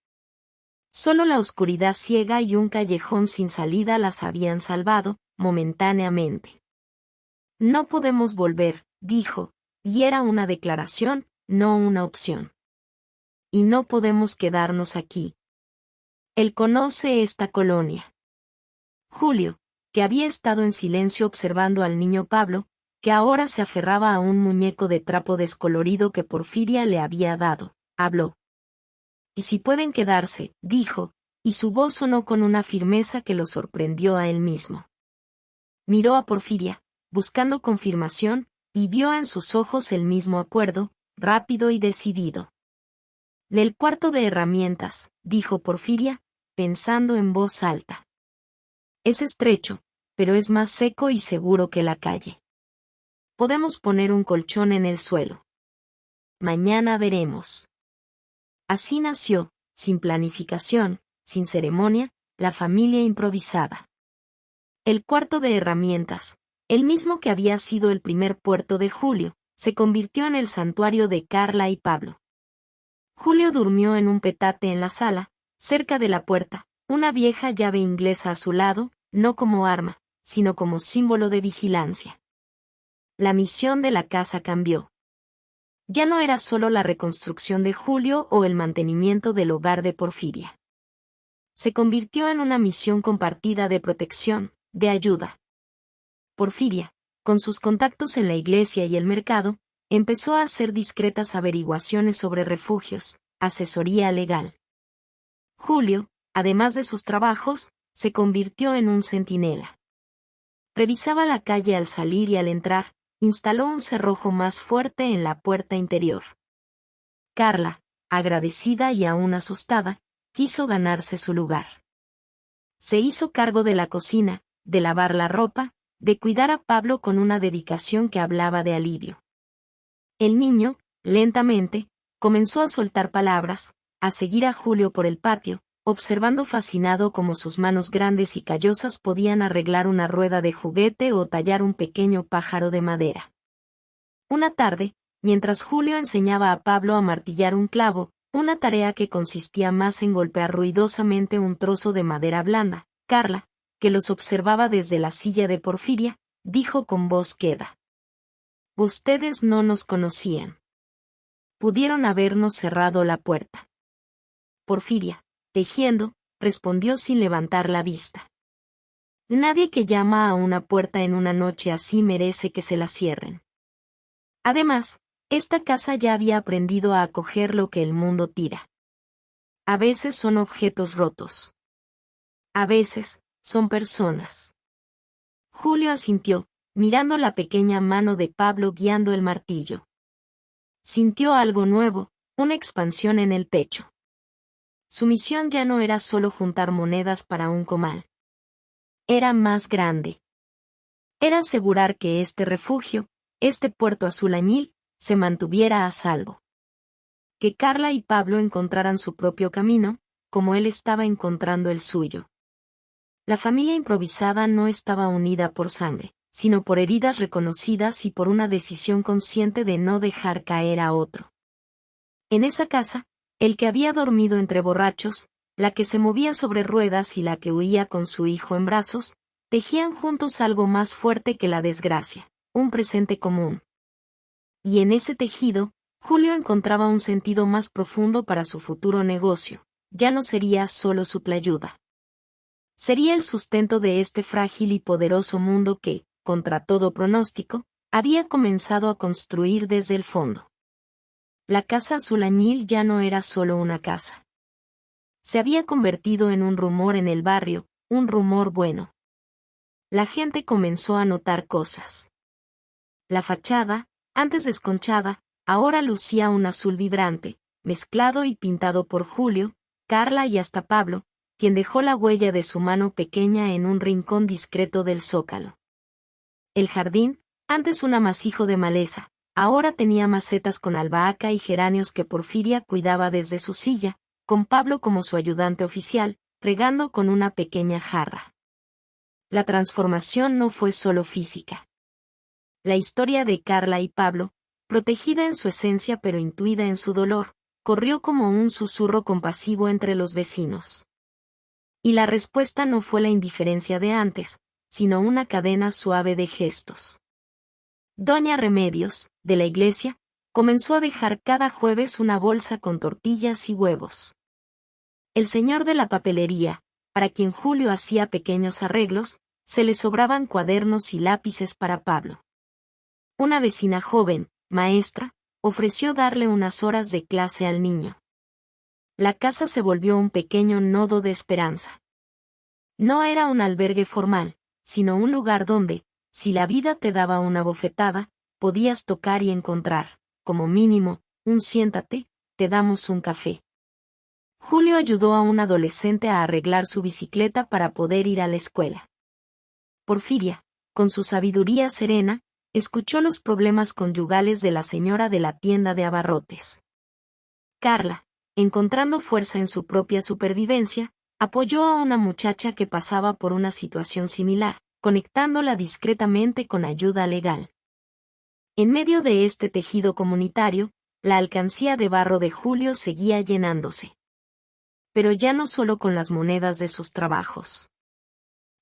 Solo la oscuridad ciega y un callejón sin salida las habían salvado, momentáneamente. No podemos volver, dijo, y era una declaración, no una opción. Y no podemos quedarnos aquí. Él conoce esta colonia. Julio, que había estado en silencio observando al niño Pablo, que ahora se aferraba a un muñeco de trapo descolorido que Porfiria le había dado, habló. «Y si pueden quedarse», dijo, y su voz sonó con una firmeza que lo sorprendió a él mismo. Miró a Porfiria, buscando confirmación, y vio en sus ojos el mismo acuerdo, rápido y decidido. «Del cuarto de herramientas», dijo Porfiria, pensando en voz alta. «Es estrecho, pero es más seco y seguro que la calle. Podemos poner un colchón en el suelo. Mañana veremos». Así nació, sin planificación, sin ceremonia, la familia improvisada. El cuarto de herramientas, el mismo que había sido el primer puerto de Julio, se convirtió en el santuario de Carla y Pablo. Julio durmió en un petate en la sala, cerca de la puerta, una vieja llave inglesa a su lado, no como arma, sino como símbolo de vigilancia. La misión de la casa cambió. Ya no era solo la reconstrucción de Julio o el mantenimiento del hogar de Porfiria. Se convirtió en una misión compartida de protección, de ayuda. Porfiria, con sus contactos en la iglesia y el mercado, empezó a hacer discretas averiguaciones sobre refugios, asesoría legal. Julio, además de sus trabajos, se convirtió en un centinela. Revisaba la calle al salir y al entrar, instaló un cerrojo más fuerte en la puerta interior. Carla, agradecida y aún asustada, quiso ganarse su lugar. Se hizo cargo de la cocina, de lavar la ropa, de cuidar a Pablo con una dedicación que hablaba de alivio. El niño, lentamente, comenzó a soltar palabras, a seguir a Julio por el patio, observando fascinado cómo sus manos grandes y callosas podían arreglar una rueda de juguete o tallar un pequeño pájaro de madera. Una tarde, mientras Julio enseñaba a Pablo a martillar un clavo, una tarea que consistía más en golpear ruidosamente un trozo de madera blanda, Carla, que los observaba desde la silla de Porfiria, dijo con voz queda: «Ustedes no nos conocían. Pudieron habernos cerrado la puerta». Porfiria, tejiendo, respondió sin levantar la vista: «Nadie que llama a una puerta en una noche así merece que se la cierren. Además, esta casa ya había aprendido a acoger lo que el mundo tira. A veces son objetos rotos. A veces, son personas». Julio asintió, mirando la pequeña mano de Pablo guiando el martillo. Sintió algo nuevo, una expansión en el pecho. Su misión ya no era solo juntar monedas para un comal. Era más grande. Era asegurar que este refugio, este puerto azul añil, se mantuviera a salvo. Que Carla y Pablo encontraran su propio camino, como él estaba encontrando el suyo. La familia improvisada no estaba unida por sangre, sino por heridas reconocidas y por una decisión consciente de no dejar caer a otro. En esa casa, el que había dormido entre borrachos, la que se movía sobre ruedas y la que huía con su hijo en brazos, tejían juntos algo más fuerte que la desgracia, un presente común. Y en ese tejido, Julio encontraba un sentido más profundo para su futuro negocio. Ya no sería solo su tlayuda. Sería el sustento de este frágil y poderoso mundo que, contra todo pronóstico, había comenzado a construir desde el fondo. La casa azul añil ya no era solo una casa. Se había convertido en un rumor en el barrio, un rumor bueno. La gente comenzó a notar cosas. La fachada, antes desconchada, ahora lucía un azul vibrante, mezclado y pintado por Julio, Carla y hasta Pablo, quien dejó la huella de su mano pequeña en un rincón discreto del zócalo. El jardín, antes un amasijo de maleza, Ahora tenía macetas con albahaca y geranios que Porfiria cuidaba desde su silla, con Pablo como su ayudante oficial, regando con una pequeña jarra. La transformación no fue solo física. La historia de Carla y Pablo, protegida en su esencia pero intuida en su dolor, corrió como un susurro compasivo entre los vecinos. Y la respuesta no fue la indiferencia de antes, sino una cadena suave de gestos. Doña Remedios, de la iglesia, comenzó a dejar cada jueves una bolsa con tortillas y huevos. El señor de la papelería, para quien Julio hacía pequeños arreglos, se le sobraban cuadernos y lápices para Pablo. Una vecina joven, maestra, ofreció darle unas horas de clase al niño. La casa se volvió un pequeño nodo de esperanza. No era un albergue formal, sino un lugar donde, si la vida te daba una bofetada, podías tocar y encontrar, como mínimo, un siéntate, te damos un café. Julio ayudó a un adolescente a arreglar su bicicleta para poder ir a la escuela. Porfiria, con su sabiduría serena, escuchó los problemas conyugales de la señora de la tienda de abarrotes. Carla, encontrando fuerza en su propia supervivencia, apoyó a una muchacha que pasaba por una situación similar, conectándola discretamente con ayuda legal. En medio de este tejido comunitario, la alcancía de barro de Julio seguía llenándose. Pero ya no solo con las monedas de sus trabajos.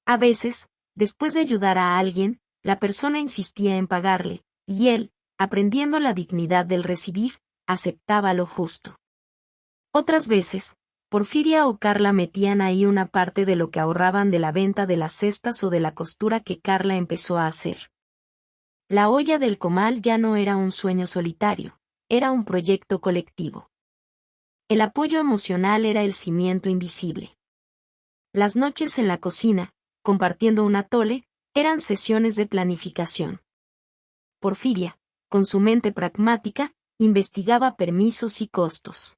A veces, después de ayudar a alguien, la persona insistía en pagarle, y él, aprendiendo la dignidad del recibir, aceptaba lo justo. Otras veces, Porfiria o Carla metían ahí una parte de lo que ahorraban de la venta de las cestas o de la costura que Carla empezó a hacer. La olla del comal ya no era un sueño solitario, era un proyecto colectivo. El apoyo emocional era el cimiento invisible. Las noches en la cocina, compartiendo un atole, eran sesiones de planificación. Porfiria, con su mente pragmática, investigaba permisos y costos.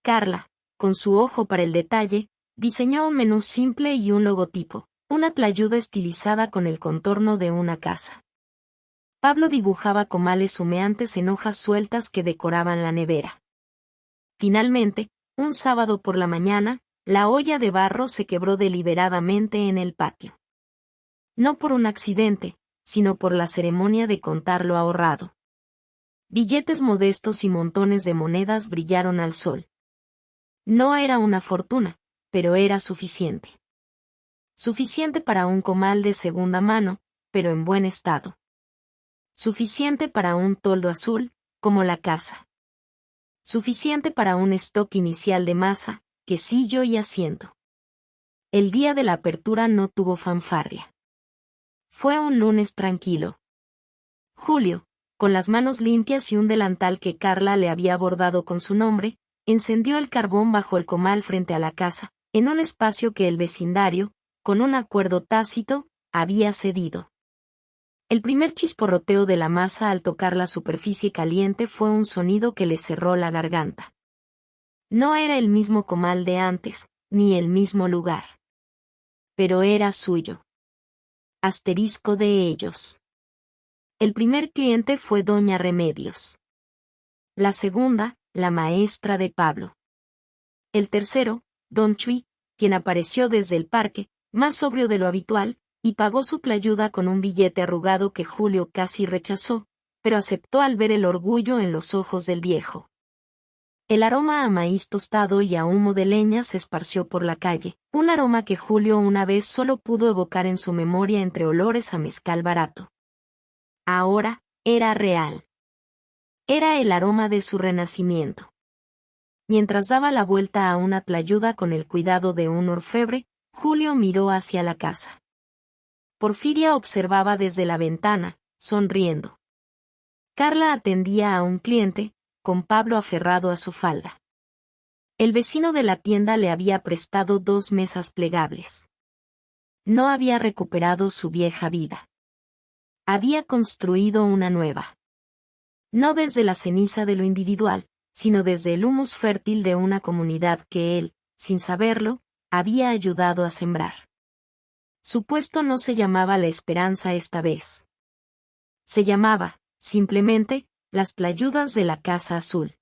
Carla, con su ojo para el detalle, diseñó un menú simple y un logotipo, una tlayuda estilizada con el contorno de una casa. Pablo dibujaba comales humeantes en hojas sueltas que decoraban la nevera. Finalmente, un sábado por la mañana, la olla de barro se quebró deliberadamente en el patio. No por un accidente, sino por la ceremonia de contar lo ahorrado. Billetes modestos y montones de monedas brillaron al sol. No era una fortuna, pero era suficiente. Suficiente para un comal de segunda mano, pero en buen estado. Suficiente para un toldo azul, como la casa. Suficiente para un stock inicial de masa, quesillo y asiento. El día de la apertura no tuvo fanfarria. Fue un lunes tranquilo. Julio, con las manos limpias y un delantal que Carla le había bordado con su nombre, encendió el carbón bajo el comal frente a la casa, en un espacio que el vecindario, con un acuerdo tácito, había cedido. El primer chisporroteo de la masa al tocar la superficie caliente fue un sonido que le cerró la garganta. No era el mismo comal de antes, ni el mismo lugar. Pero era suyo. Asterisco de ellos. El primer cliente fue Doña Remedios. La segunda, la maestra de Pablo. El tercero, Don Chuy, quien apareció desde el parque, más sobrio de lo habitual, y pagó su tlayuda con un billete arrugado que Julio casi rechazó, pero aceptó al ver el orgullo en los ojos del viejo. El aroma a maíz tostado y a humo de leña se esparció por la calle, un aroma que Julio una vez solo pudo evocar en su memoria entre olores a mezcal barato. Ahora, era real. Era el aroma de su renacimiento. Mientras daba la vuelta a una tlayuda con el cuidado de un orfebre, Julio miró hacia la casa. Porfiria observaba desde la ventana, sonriendo. Carla atendía a un cliente, con Pablo aferrado a su falda. El vecino de la tienda le había prestado 2 mesas plegables. No había recuperado su vieja vida. Había construido una nueva. No desde la ceniza de lo individual, sino desde el humus fértil de una comunidad que él, sin saberlo, había ayudado a sembrar. Su puesto no se llamaba La Esperanza esta vez. Se llamaba simplemente, las tlayudas de la Casa Azul.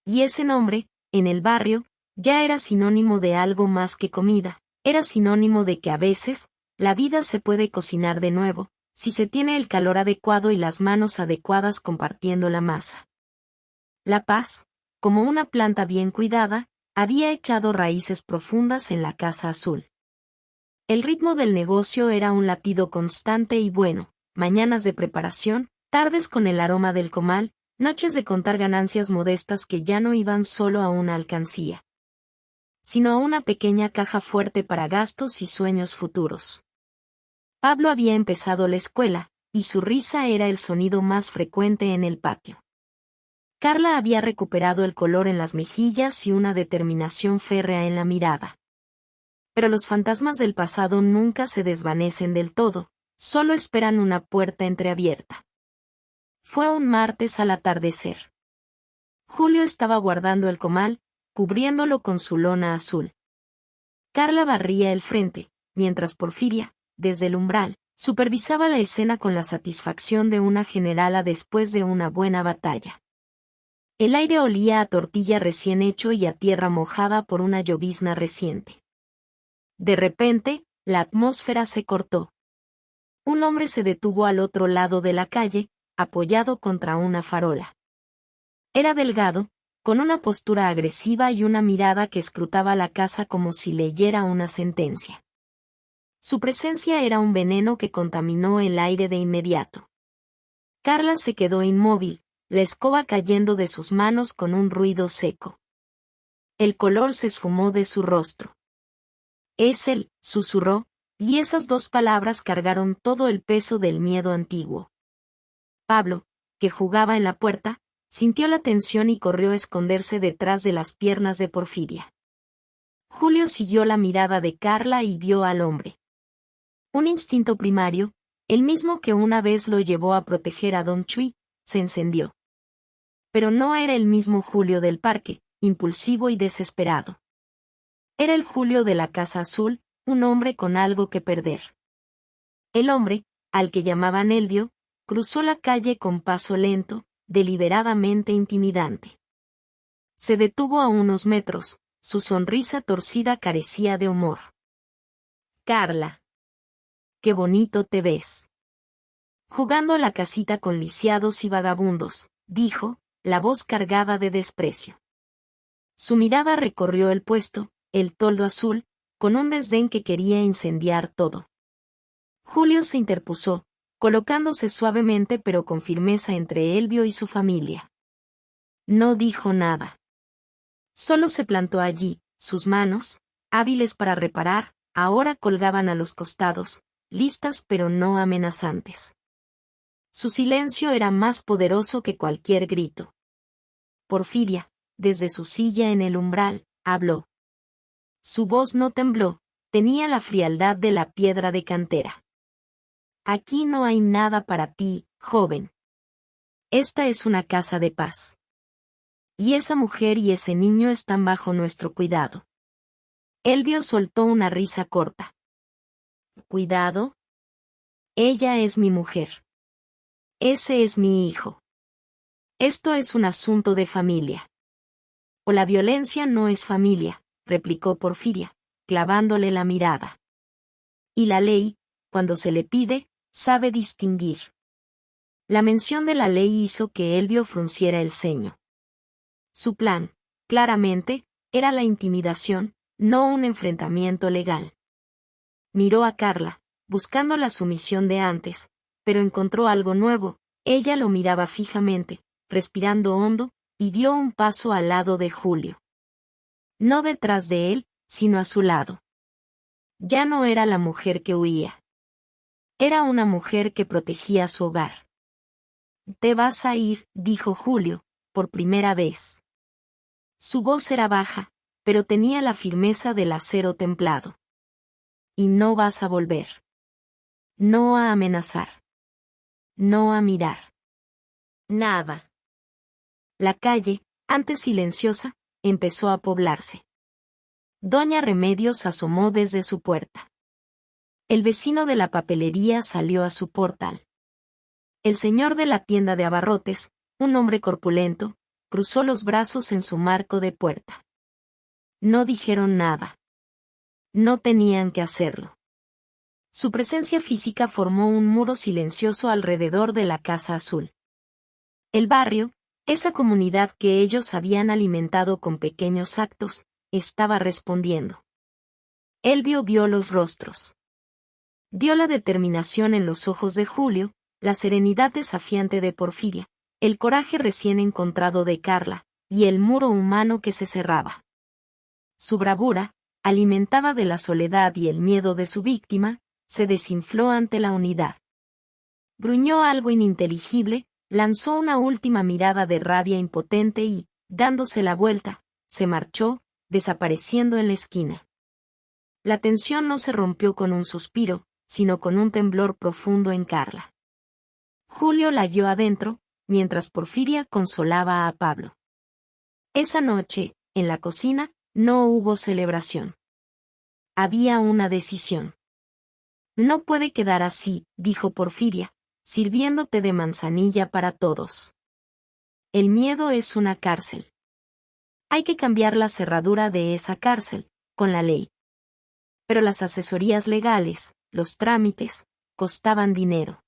Y ese nombre, en el barrio, ya era sinónimo de algo más que comida, era sinónimo de que a veces, la vida se puede cocinar de nuevo, si se tiene el calor adecuado y las manos adecuadas compartiendo la masa. La paz, como una planta bien cuidada, había echado raíces profundas en la Casa Azul. El ritmo del negocio era un latido constante y bueno, mañanas de preparación, tardes con el aroma del comal, noches de contar ganancias modestas que ya no iban solo a una alcancía, sino a una pequeña caja fuerte para gastos y sueños futuros. Pablo había empezado la escuela, y su risa era el sonido más frecuente en el patio. Carla había recuperado el color en las mejillas y una determinación férrea en la mirada. Pero los fantasmas del pasado nunca se desvanecen del todo, solo esperan una puerta entreabierta. Fue un martes al atardecer. Julio estaba guardando el comal, cubriéndolo con su lona azul. Carla barría el frente, mientras Porfiria, desde el umbral, supervisaba la escena con la satisfacción de una generala después de una buena batalla. El aire olía a tortilla recién hecho y a tierra mojada por una llovizna reciente. De repente, la atmósfera se cortó. Un hombre se detuvo al otro lado de la calle, apoyado contra una farola. Era delgado, con una postura agresiva y una mirada que escrutaba la casa como si leyera una sentencia. Su presencia era un veneno que contaminó el aire de inmediato. Carla se quedó inmóvil, la escoba cayendo de sus manos con un ruido seco. El color se esfumó de su rostro. «Es él», susurró, y esas dos palabras cargaron todo el peso del miedo antiguo. Pablo, que jugaba en la puerta, sintió la tensión y corrió a esconderse detrás de las piernas de Porfiria. Julio siguió la mirada de Carla y vio al hombre. Un instinto primario, el mismo que una vez lo llevó a proteger a Don Chui, se encendió. Pero no era el mismo Julio del parque, impulsivo y desesperado. Era el Julio de la Casa Azul, un hombre con algo que perder. El hombre, al que llamaban Elvio, cruzó la calle con paso lento, deliberadamente intimidante. Se detuvo a unos metros, su sonrisa torcida carecía de humor. «Carla. Qué bonito te ves. Jugando a la casita con lisiados y vagabundos», dijo, la voz cargada de desprecio. Su mirada recorrió el puesto, el toldo azul, con un desdén que quería incendiar todo. Julio se interpuso, colocándose suavemente pero con firmeza entre Elvio y su familia. No dijo nada. Solo se plantó allí, sus manos, hábiles para reparar, ahora colgaban a los costados, listas pero no amenazantes. Su silencio era más poderoso que cualquier grito. Porfiria, desde su silla en el umbral, habló. Su voz no tembló, tenía la frialdad de la piedra de cantera. Aquí no hay nada para ti, joven. Esta es una casa de paz. Y esa mujer y ese niño están bajo nuestro cuidado. Elvio soltó una risa corta. ¿Cuidado? Ella es mi mujer. Ese es mi hijo. Esto es un asunto de familia. O la violencia no es familia, replicó Porfiria, clavándole la mirada. Y la ley, cuando se le pide, sabe distinguir. La mención de la ley hizo que Elvio frunciera el ceño. Su plan, claramente, era la intimidación, no un enfrentamiento legal. Miró a Carla, buscando la sumisión de antes, pero encontró algo nuevo. Ella lo miraba fijamente, respirando hondo, y dio un paso al lado de Julio. No detrás de él, sino a su lado. Ya no era la mujer que huía. Era una mujer que protegía su hogar. «Te vas a ir», dijo Julio, por primera vez. Su voz era baja, pero tenía la firmeza del acero templado. «Y no vas a volver. No a amenazar. No a mirar. Nada». La calle, antes silenciosa, empezó a poblarse. Doña Remedios asomó desde su puerta. El vecino de la papelería salió a su portal. El señor de la tienda de abarrotes, un hombre corpulento, cruzó los brazos en su marco de puerta. No dijeron nada. No tenían que hacerlo. Su presencia física formó un muro silencioso alrededor de la Casa Azul. El barrio, esa comunidad que ellos habían alimentado con pequeños actos, estaba respondiendo. Elvio vio los rostros. Vio la determinación en los ojos de Julio, la serenidad desafiante de Porfiria, el coraje recién encontrado de Carla, y el muro humano que se cerraba. Su bravura, alimentada de la soledad y el miedo de su víctima, se desinfló ante la unidad. Gruñó algo ininteligible, lanzó una última mirada de rabia impotente y, dándose la vuelta, se marchó, desapareciendo en la esquina. La tensión no se rompió con un suspiro, sino con un temblor profundo en Carla. Julio la halló adentro, mientras Porfiria consolaba a Pablo. Esa noche, en la cocina, no hubo celebración. Había una decisión. No puede quedar así, dijo Porfiria, sirviéndote de manzanilla para todos. El miedo es una cárcel. Hay que cambiar la cerradura de esa cárcel, con la ley. Pero las asesorías legales, los trámites, costaban dinero.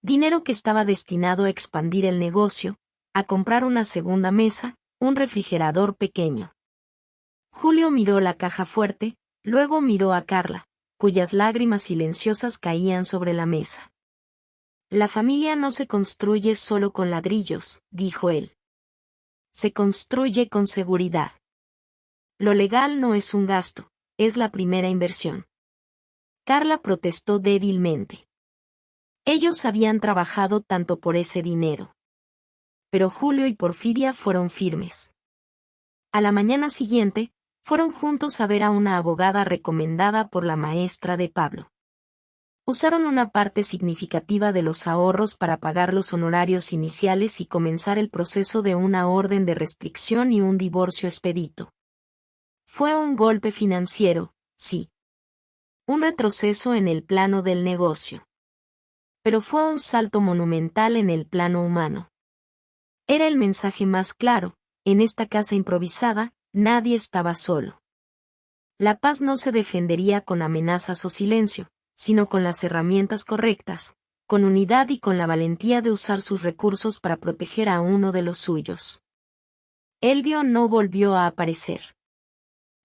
Dinero que estaba destinado a expandir el negocio, a comprar una segunda mesa, un refrigerador pequeño. Julio miró la caja fuerte, luego miró a Carla, cuyas lágrimas silenciosas caían sobre la mesa. La familia no se construye solo con ladrillos, dijo él. Se construye con seguridad. Lo legal no es un gasto, es la primera inversión. Carla protestó débilmente. Ellos habían trabajado tanto por ese dinero. Pero Julio y Porfiria fueron firmes. A la mañana siguiente, fueron juntos a ver a una abogada recomendada por la maestra de Pablo. Usaron una parte significativa de los ahorros para pagar los honorarios iniciales y comenzar el proceso de una orden de restricción y un divorcio expedito. Fue un golpe financiero, sí. Un retroceso en el plano del negocio. Pero fue un salto monumental en el plano humano. Era el mensaje más claro: en esta casa improvisada, nadie estaba solo. La paz no se defendería con amenazas o silencio, sino con las herramientas correctas, con unidad y con la valentía de usar sus recursos para proteger a uno de los suyos. Elvio no volvió a aparecer.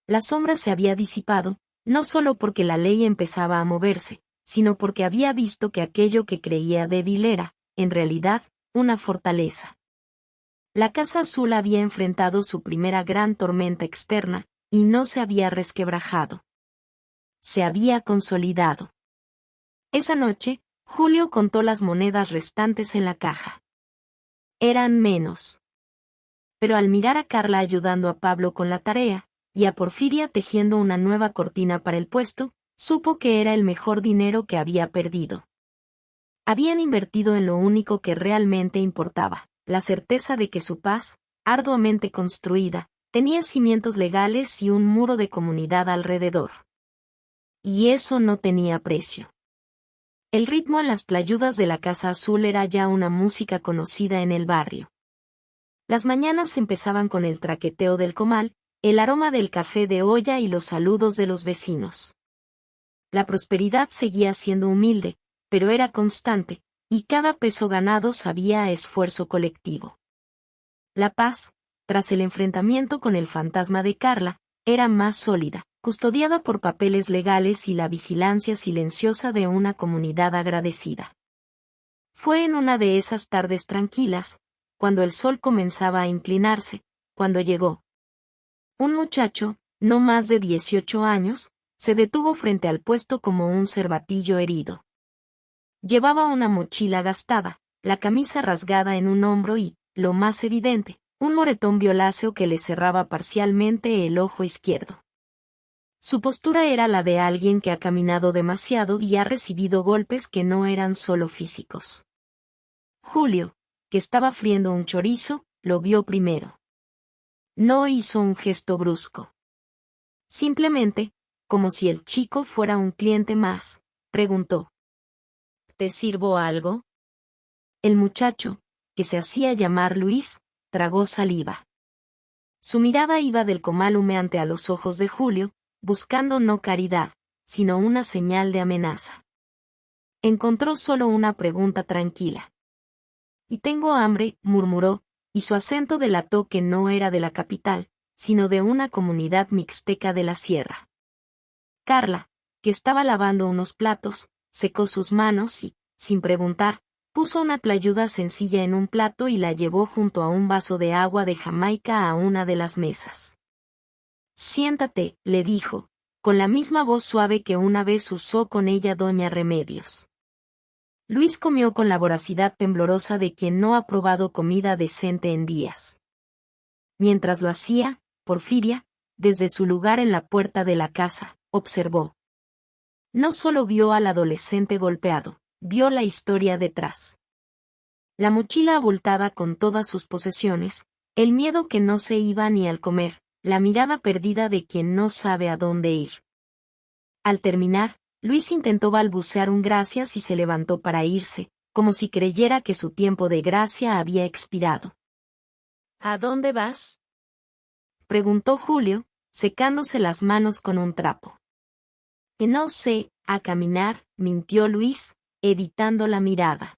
La sombra se había disipado, no solo porque la ley empezaba a moverse, sino porque había visto que aquello que creía débil era, en realidad, una fortaleza. La Casa Azul había enfrentado su primera gran tormenta externa, y no se había resquebrajado. Se había consolidado. Esa noche, Julio contó las monedas restantes en la caja. Eran menos. Pero al mirar a Carla ayudando a Pablo con la tarea, y a Porfiria tejiendo una nueva cortina para el puesto, supo que era el mejor dinero que había perdido. Habían invertido en lo único que realmente importaba, la certeza de que su paz, arduamente construida, tenía cimientos legales y un muro de comunidad alrededor. Y eso no tenía precio. El ritmo en las tlayudas de la Casa Azul era ya una música conocida en el barrio. Las mañanas empezaban con el traqueteo del comal, el aroma del café de olla y los saludos de los vecinos. La prosperidad seguía siendo humilde, pero era constante, y cada peso ganado sabía a esfuerzo colectivo. La paz, tras el enfrentamiento con el fantasma de Carla, era más sólida, custodiada por papeles legales y la vigilancia silenciosa de una comunidad agradecida. Fue en una de esas tardes tranquilas, cuando el sol comenzaba a inclinarse, cuando llegó. Un muchacho, no más de 18 años, se detuvo frente al puesto como un cervatillo herido. Llevaba una mochila gastada, la camisa rasgada en un hombro y, lo más evidente, un moretón violáceo que le cerraba parcialmente el ojo izquierdo. Su postura era la de alguien que ha caminado demasiado y ha recibido golpes que no eran solo físicos. Julio, que estaba friendo un chorizo, lo vio primero. No hizo un gesto brusco. Simplemente, como si el chico fuera un cliente más, preguntó: ¿Te sirvo algo? El muchacho, que se hacía llamar Luis, tragó saliva. Su mirada iba del comal humeante a los ojos de Julio, buscando no caridad, sino una señal de amenaza. Encontró solo una pregunta tranquila. «Y tengo hambre», murmuró, y su acento delató que no era de la capital, sino de una comunidad mixteca de la sierra. Carla, que estaba lavando unos platos, secó sus manos y, sin preguntar, puso una tlayuda sencilla en un plato y la llevó junto a un vaso de agua de Jamaica a una de las mesas. «Siéntate», le dijo, con la misma voz suave que una vez usó con ella doña Remedios. Luis comió con la voracidad temblorosa de quien no ha probado comida decente en días. Mientras lo hacía, Porfiria, desde su lugar en la puerta de la casa, observó. No solo vio al adolescente golpeado, vio la historia detrás. La mochila abultada con todas sus posesiones, el miedo que no se iba ni al comer, la mirada perdida de quien no sabe a dónde ir. Al terminar, Luis intentó balbucear un gracias y se levantó para irse, como si creyera que su tiempo de gracia había expirado. «¿A dónde vas?», preguntó Julio, secándose las manos con un trapo. «Que no sé, a caminar», mintió Luis, evitando la mirada.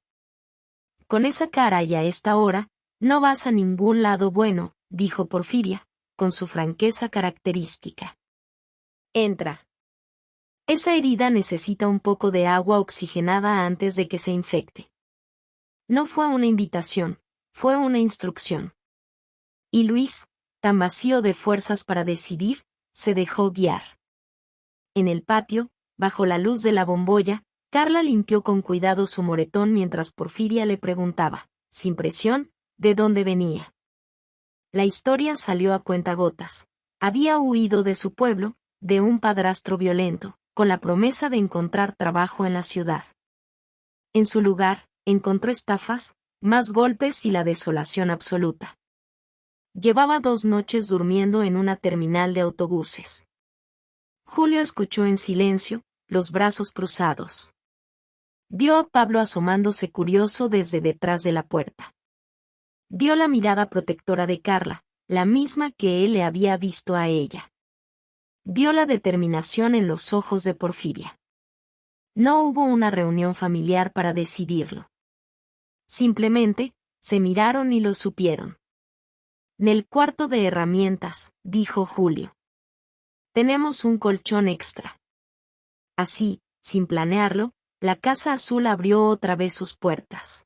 «Con esa cara y a esta hora, no vas a ningún lado bueno», dijo Porfiria, con su franqueza característica. «Entra. Esa herida necesita un poco de agua oxigenada antes de que se infecte». No fue una invitación, fue una instrucción. Y Luis, tan vacío de fuerzas para decidir, se dejó guiar. En el patio, bajo la luz de la bombolla, Carla limpió con cuidado su moretón mientras Porfiria le preguntaba, sin presión, de dónde venía. La historia salió a cuentagotas. Había huido de su pueblo, de un padrastro violento, con la promesa de encontrar trabajo en la ciudad. En su lugar, encontró estafas, más golpes y la desolación absoluta. Llevaba 2 noches durmiendo en una terminal de autobuses. Julio escuchó en silencio, los brazos cruzados. Vio a Pablo asomándose curioso desde detrás de la puerta. Vio la mirada protectora de Carla, la misma que él le había visto a ella. Vio la determinación en los ojos de Porfiria. No hubo una reunión familiar para decidirlo. Simplemente, se miraron y lo supieron. «En el cuarto de herramientas», dijo Julio. «Tenemos un colchón extra». Así, sin planearlo, la Casa Azul abrió otra vez sus puertas.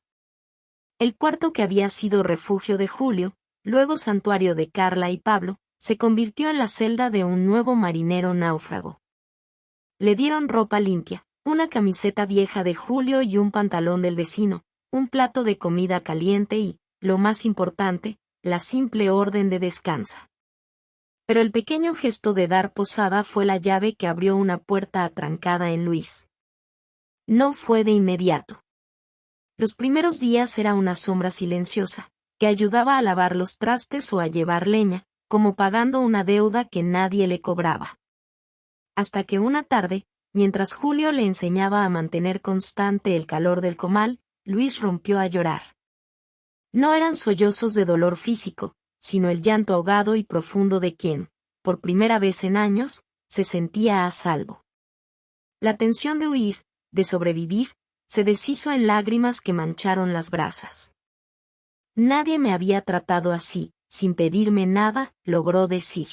El cuarto que había sido refugio de Julio, luego santuario de Carla y Pablo, se convirtió en la celda de un nuevo marinero náufrago. Le dieron ropa limpia, una camiseta vieja de Julio y un pantalón del vecino, un plato de comida caliente y, lo más importante, la simple orden de descansa. Pero el pequeño gesto de dar posada fue la llave que abrió una puerta atrancada en Luis. No fue de inmediato. Los primeros días era una sombra silenciosa, que ayudaba a lavar los trastes o a llevar leña, como pagando una deuda que nadie le cobraba. Hasta que una tarde, mientras Julio le enseñaba a mantener constante el calor del comal, Luis rompió a llorar. No eran sollozos de dolor físico, sino el llanto ahogado y profundo de quien, por primera vez en años, se sentía a salvo. La tensión de huir, de sobrevivir, se deshizo en lágrimas que mancharon las brasas. «Nadie me había tratado así», sin pedirme nada, logró decir.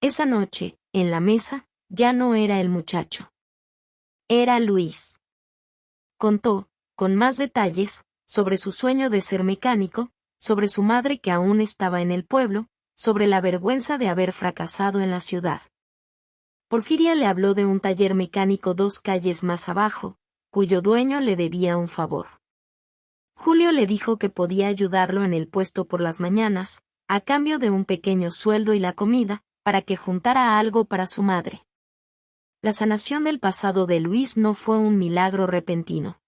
Esa noche, en la mesa, ya no era el muchacho. Era Luis. Contó, con más detalles, sobre su sueño de ser mecánico, sobre su madre que aún estaba en el pueblo, sobre la vergüenza de haber fracasado en la ciudad. Porfiria le habló de un taller mecánico 2 calles más abajo, cuyo dueño le debía un favor. Julio le dijo que podía ayudarlo en el puesto por las mañanas, a cambio de un pequeño sueldo y la comida, para que juntara algo para su madre. La sanación del pasado de Luis no fue un milagro repentino.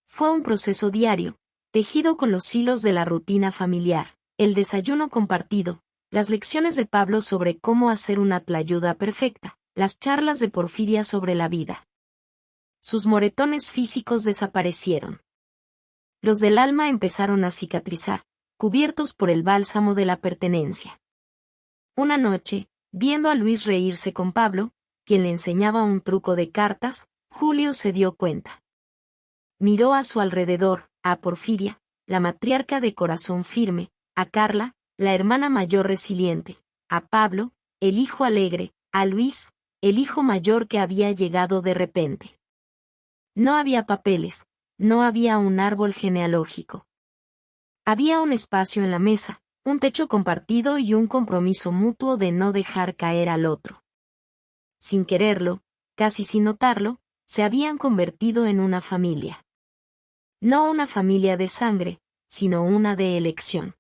Fue un proceso diario, tejido con los hilos de la rutina familiar, el desayuno compartido, las lecciones de Pablo sobre cómo hacer una tlayuda perfecta, las charlas de Porfiria sobre la vida. Sus moretones físicos desaparecieron. Los del alma empezaron a cicatrizar, cubiertos por el bálsamo de la pertenencia. Una noche, viendo a Luis reírse con Pablo, quien le enseñaba un truco de cartas, Julio se dio cuenta. Miró a su alrededor, a Porfiria, la matriarca de corazón firme, a Carla, la hermana mayor resiliente, a Pablo, el hijo alegre, a Luis, el hijo mayor que había llegado de repente. No había papeles, no había un árbol genealógico. Había un espacio en la mesa, un techo compartido y un compromiso mutuo de no dejar caer al otro. Sin quererlo, casi sin notarlo, se habían convertido en una familia. No una familia de sangre, sino una de elección.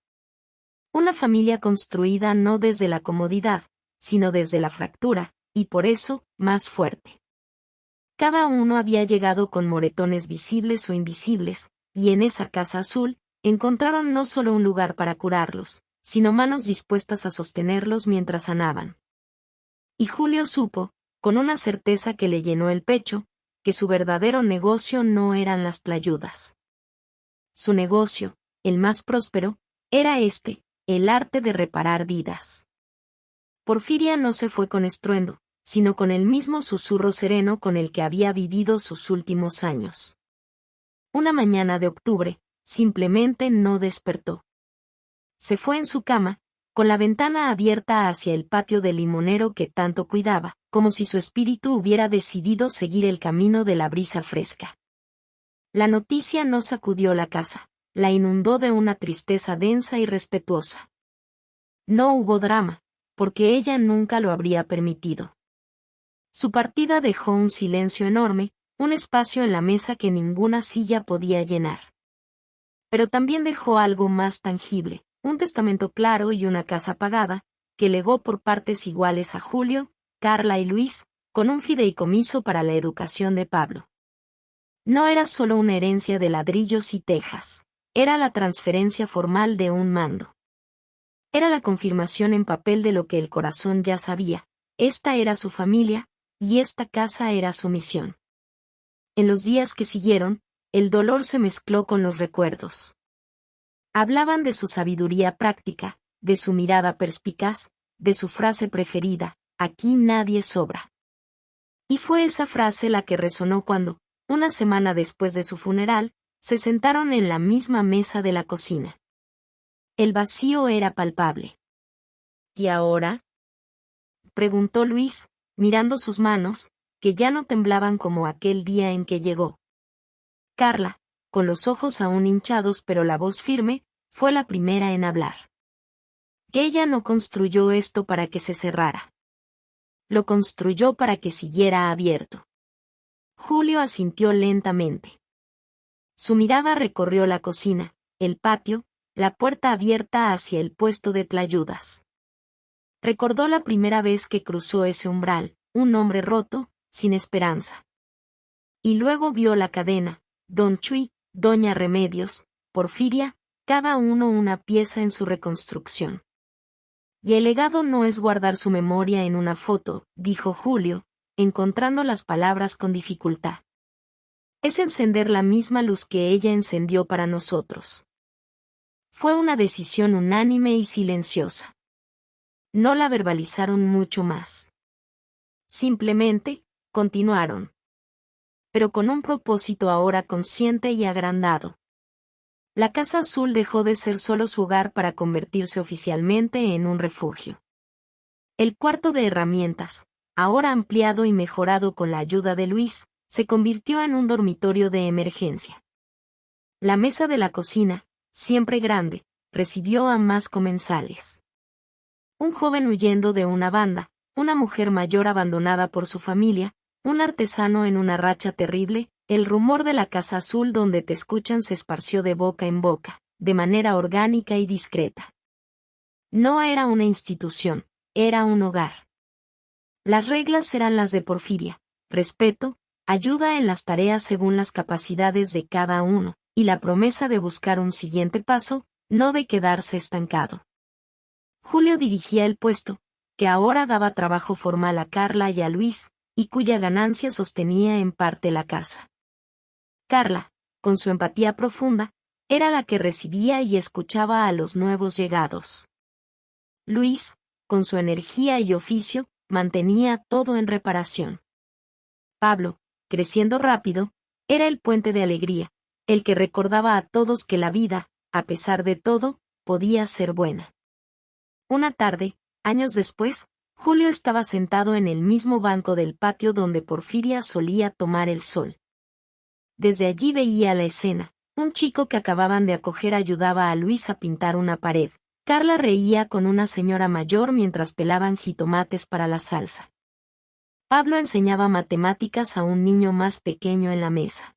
Una familia construida no desde la comodidad, sino desde la fractura, y por eso, más fuerte. Cada uno había llegado con moretones visibles o invisibles, y en esa casa azul, encontraron no solo un lugar para curarlos, sino manos dispuestas a sostenerlos mientras sanaban. Y Julio supo, con una certeza que le llenó el pecho, que su verdadero negocio no eran las tlayudas. Su negocio, el más próspero, era el arte de reparar vidas. Porfiria no se fue con estruendo, sino con el mismo susurro sereno con el que había vivido sus últimos años. Una mañana de octubre, simplemente no despertó. Se fue en su cama, con la ventana abierta hacia el patio del limonero que tanto cuidaba, como si su espíritu hubiera decidido seguir el camino de la brisa fresca. La noticia no sacudió la casa, la inundó de una tristeza densa y respetuosa. No hubo drama, porque ella nunca lo habría permitido. Su partida dejó un silencio enorme, un espacio en la mesa que ninguna silla podía llenar. Pero también dejó algo más tangible, un testamento claro y una casa pagada, que legó por partes iguales a Julio, Carla y Luis, con un fideicomiso para la educación de Pablo. No era solo una herencia de ladrillos y tejas, era la transferencia formal de un mando. Era la confirmación en papel de lo que el corazón ya sabía, esta era su familia, y esta casa era su misión. En los días que siguieron, el dolor se mezcló con los recuerdos. Hablaban de su sabiduría práctica, de su mirada perspicaz, de su frase preferida, aquí nadie sobra. Y fue esa frase la que resonó cuando, una semana después de su funeral, se sentaron en la misma mesa de la cocina. El vacío era palpable. ¿Y ahora?, preguntó Luis, mirando sus manos, que ya no temblaban como aquel día en que llegó. Carla, con los ojos aún hinchados pero la voz firme, fue la primera en hablar. Que ella no construyó esto para que se cerrara. Lo construyó para que siguiera abierto. Julio asintió lentamente. Su mirada recorrió la cocina, el patio, la puerta abierta hacia el puesto de tlayudas. Recordó la primera vez que cruzó ese umbral, un hombre roto, sin esperanza. Y luego vio la cadena, Don Chuy, Doña Remedios, Porfiria, cada uno una pieza en su reconstrucción. Y el legado no es guardar su memoria en una foto, dijo Julio, encontrando las palabras con dificultad. Es encender la misma luz que ella encendió para nosotros. Fue una decisión unánime y silenciosa. No la verbalizaron mucho más. Simplemente, continuaron. Pero con un propósito ahora consciente y agrandado. La Casa Azul dejó de ser solo su hogar para convertirse oficialmente en un refugio. El cuarto de herramientas, ahora ampliado y mejorado con la ayuda de Luis, se convirtió en un dormitorio de emergencia. La mesa de la cocina, siempre grande, recibió a más comensales. Un joven huyendo de una banda, una mujer mayor abandonada por su familia, un artesano en una racha terrible, el rumor de la Casa Azul donde te escuchan se esparció de boca en boca, de manera orgánica y discreta. No era una institución, era un hogar. Las reglas eran las de Porfiria, respeto, ayuda en las tareas según las capacidades de cada uno, y la promesa de buscar un siguiente paso, no de quedarse estancado. Julio dirigía el puesto, que ahora daba trabajo formal a Carla y a Luis, y cuya ganancia sostenía en parte la casa. Carla, con su empatía profunda, era la que recibía y escuchaba a los nuevos llegados. Luis, con su energía y oficio, mantenía todo en reparación. Pablo, creciendo rápido, era el puente de alegría, el que recordaba a todos que la vida, a pesar de todo, podía ser buena. Una tarde, años después, Julio estaba sentado en el mismo banco del patio donde Porfiria solía tomar el sol. Desde allí veía la escena. Un chico que acababan de acoger ayudaba a Luis a pintar una pared. Carla reía con una señora mayor mientras pelaban jitomates para la salsa. Pablo enseñaba matemáticas a un niño más pequeño en la mesa.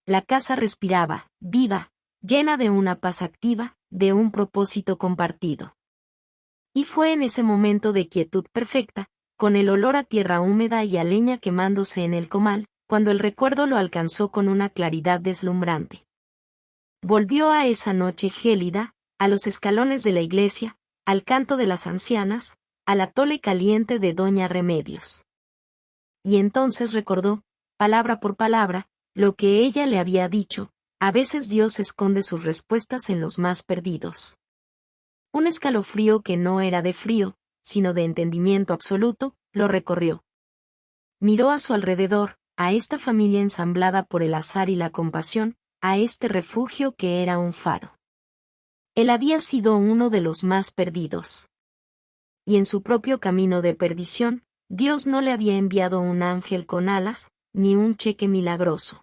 La casa respiraba, viva, llena de una paz activa, de un propósito compartido. Y fue en ese momento de quietud perfecta, con el olor a tierra húmeda y a leña quemándose en el comal, cuando el recuerdo lo alcanzó con una claridad deslumbrante. Volvió a esa noche gélida, a los escalones de la iglesia, al canto de las ancianas, al atole caliente de Doña Remedios. Y entonces recordó, palabra por palabra, lo que ella le había dicho: a veces Dios esconde sus respuestas en los más perdidos. Un escalofrío que no era de frío, sino de entendimiento absoluto, lo recorrió. Miró a su alrededor, a esta familia ensamblada por el azar y la compasión, a este refugio que era un faro. Él había sido uno de los más perdidos. Y en su propio camino de perdición, Dios no le había enviado un ángel con alas, ni un cheque milagroso.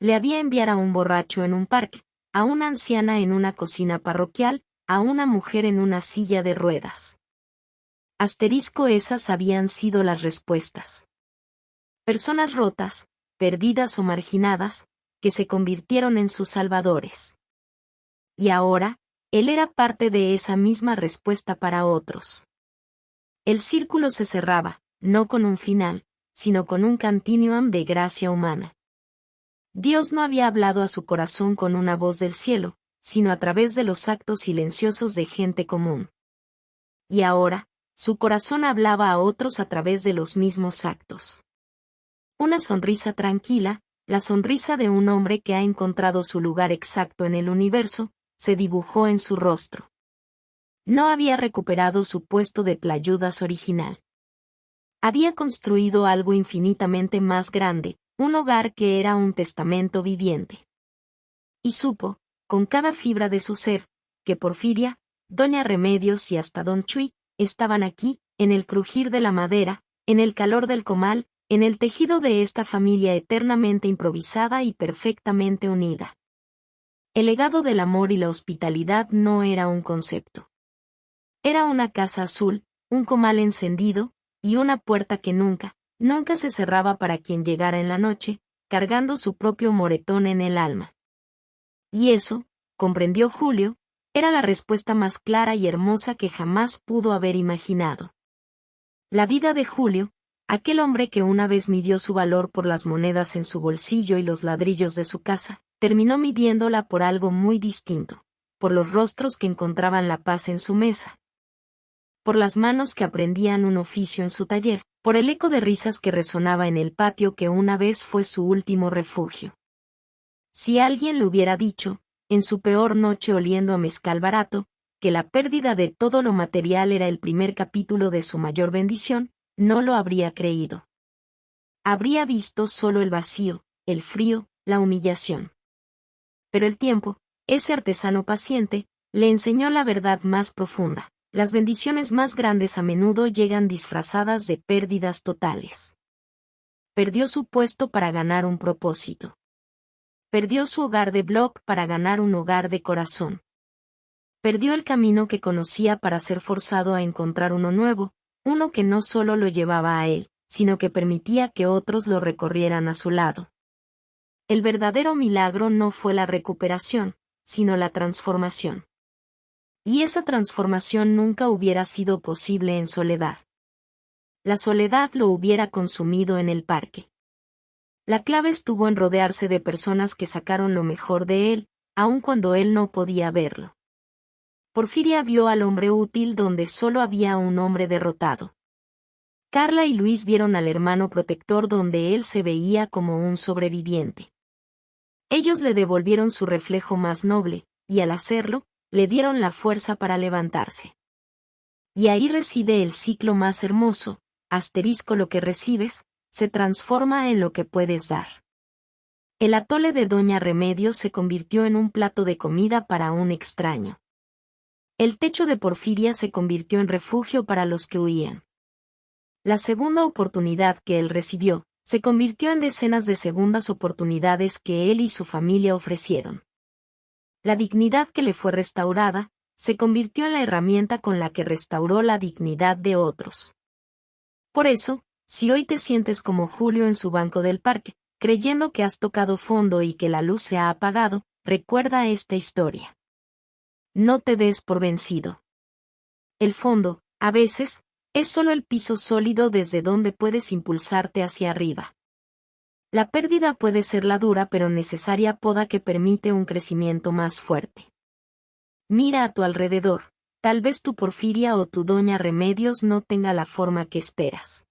Le había enviado a un borracho en un parque, a una anciana en una cocina parroquial, a una mujer en una silla de ruedas. Asterisco, esas habían sido las respuestas. Personas rotas, perdidas o marginadas, que se convirtieron en sus salvadores. Y ahora, él era parte de esa misma respuesta para otros. El círculo se cerraba, no con un final, sino con un continuum de gracia humana. Dios no había hablado a su corazón con una voz del cielo, sino a través de los actos silenciosos de gente común. Y ahora, su corazón hablaba a otros a través de los mismos actos. Una sonrisa tranquila, la sonrisa de un hombre que ha encontrado su lugar exacto en el universo, se dibujó en su rostro. No había recuperado su puesto de tlayudas original. Había construido algo infinitamente más grande, un hogar que era un testamento viviente. Y supo, con cada fibra de su ser, que Porfiria, Doña Remedios y hasta Don Chuy, estaban aquí, en el crujir de la madera, en el calor del comal, en el tejido de esta familia eternamente improvisada y perfectamente unida. El legado del amor y la hospitalidad no era un concepto. Era una casa azul, un comal encendido, y una puerta que nunca, nunca se cerraba para quien llegara en la noche, cargando su propio moretón en el alma. Y eso, comprendió Julio, era la respuesta más clara y hermosa que jamás pudo haber imaginado. La vida de Julio, aquel hombre que una vez midió su valor por las monedas en su bolsillo y los ladrillos de su casa, terminó midiéndola por algo muy distinto, por los rostros que encontraban la paz en su mesa, por las manos que aprendían un oficio en su taller, por el eco de risas que resonaba en el patio que una vez fue su último refugio. Si alguien le hubiera dicho, en su peor noche oliendo a mezcal barato, que la pérdida de todo lo material era el primer capítulo de su mayor bendición, no lo habría creído. Habría visto solo el vacío, el frío, la humillación. Pero el tiempo, ese artesano paciente, le enseñó la verdad más profunda. Las bendiciones más grandes a menudo llegan disfrazadas de pérdidas totales. Perdió su puesto para ganar un propósito. Perdió su hogar de bloc para ganar un hogar de corazón. Perdió el camino que conocía para ser forzado a encontrar uno nuevo, uno que no solo lo llevaba a él, sino que permitía que otros lo recorrieran a su lado. El verdadero milagro no fue la recuperación, sino la transformación. Y esa transformación nunca hubiera sido posible en soledad. La soledad lo hubiera consumido en el parque. La clave estuvo en rodearse de personas que sacaron lo mejor de él, aun cuando él no podía verlo. Porfiria vio al hombre útil donde solo había un hombre derrotado. Carla y Luis vieron al hermano protector donde él se veía como un sobreviviente. Ellos le devolvieron su reflejo más noble, y al hacerlo, le dieron la fuerza para levantarse. Y ahí reside el ciclo más hermoso, asterisco lo que recibes, se transforma en lo que puedes dar. El atole de Doña Remedios se convirtió en un plato de comida para un extraño. El techo de Porfiria se convirtió en refugio para los que huían. La segunda oportunidad que él recibió, se convirtió en decenas de segundas oportunidades que él y su familia ofrecieron. La dignidad que le fue restaurada, se convirtió en la herramienta con la que restauró la dignidad de otros. Por eso, si hoy te sientes como Julio en su banco del parque, creyendo que has tocado fondo y que la luz se ha apagado, recuerda esta historia. No te des por vencido. El fondo, a veces, es solo el piso sólido desde donde puedes impulsarte hacia arriba. La pérdida puede ser la dura pero necesaria poda que permite un crecimiento más fuerte. Mira a tu alrededor, tal vez tu Porfiria o tu Doña Remedios no tenga la forma que esperas.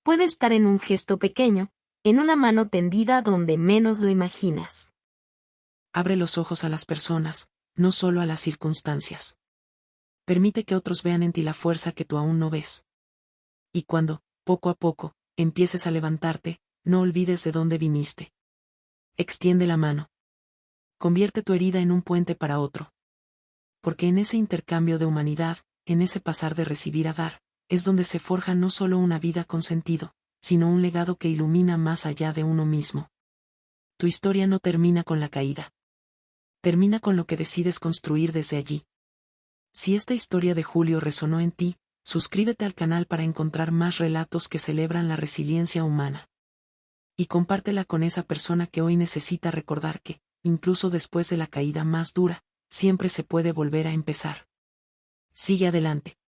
Puede estar en un gesto pequeño, en una mano tendida donde menos lo imaginas. Abre los ojos a las personas, no solo a las circunstancias. Permite que otros vean en ti la fuerza que tú aún no ves. Y cuando, poco a poco, empieces a levantarte, no olvides de dónde viniste. Extiende la mano. Convierte tu herida en un puente para otro. Porque en ese intercambio de humanidad, en ese pasar de recibir a dar, es donde se forja no solo una vida con sentido, sino un legado que ilumina más allá de uno mismo. Tu historia no termina con la caída. Termina con lo que decides construir desde allí. Si esta historia de Julio resonó en ti, suscríbete al canal para encontrar más relatos que celebran la resiliencia humana. Y compártela con esa persona que hoy necesita recordar que, incluso después de la caída más dura, siempre se puede volver a empezar. Sigue adelante.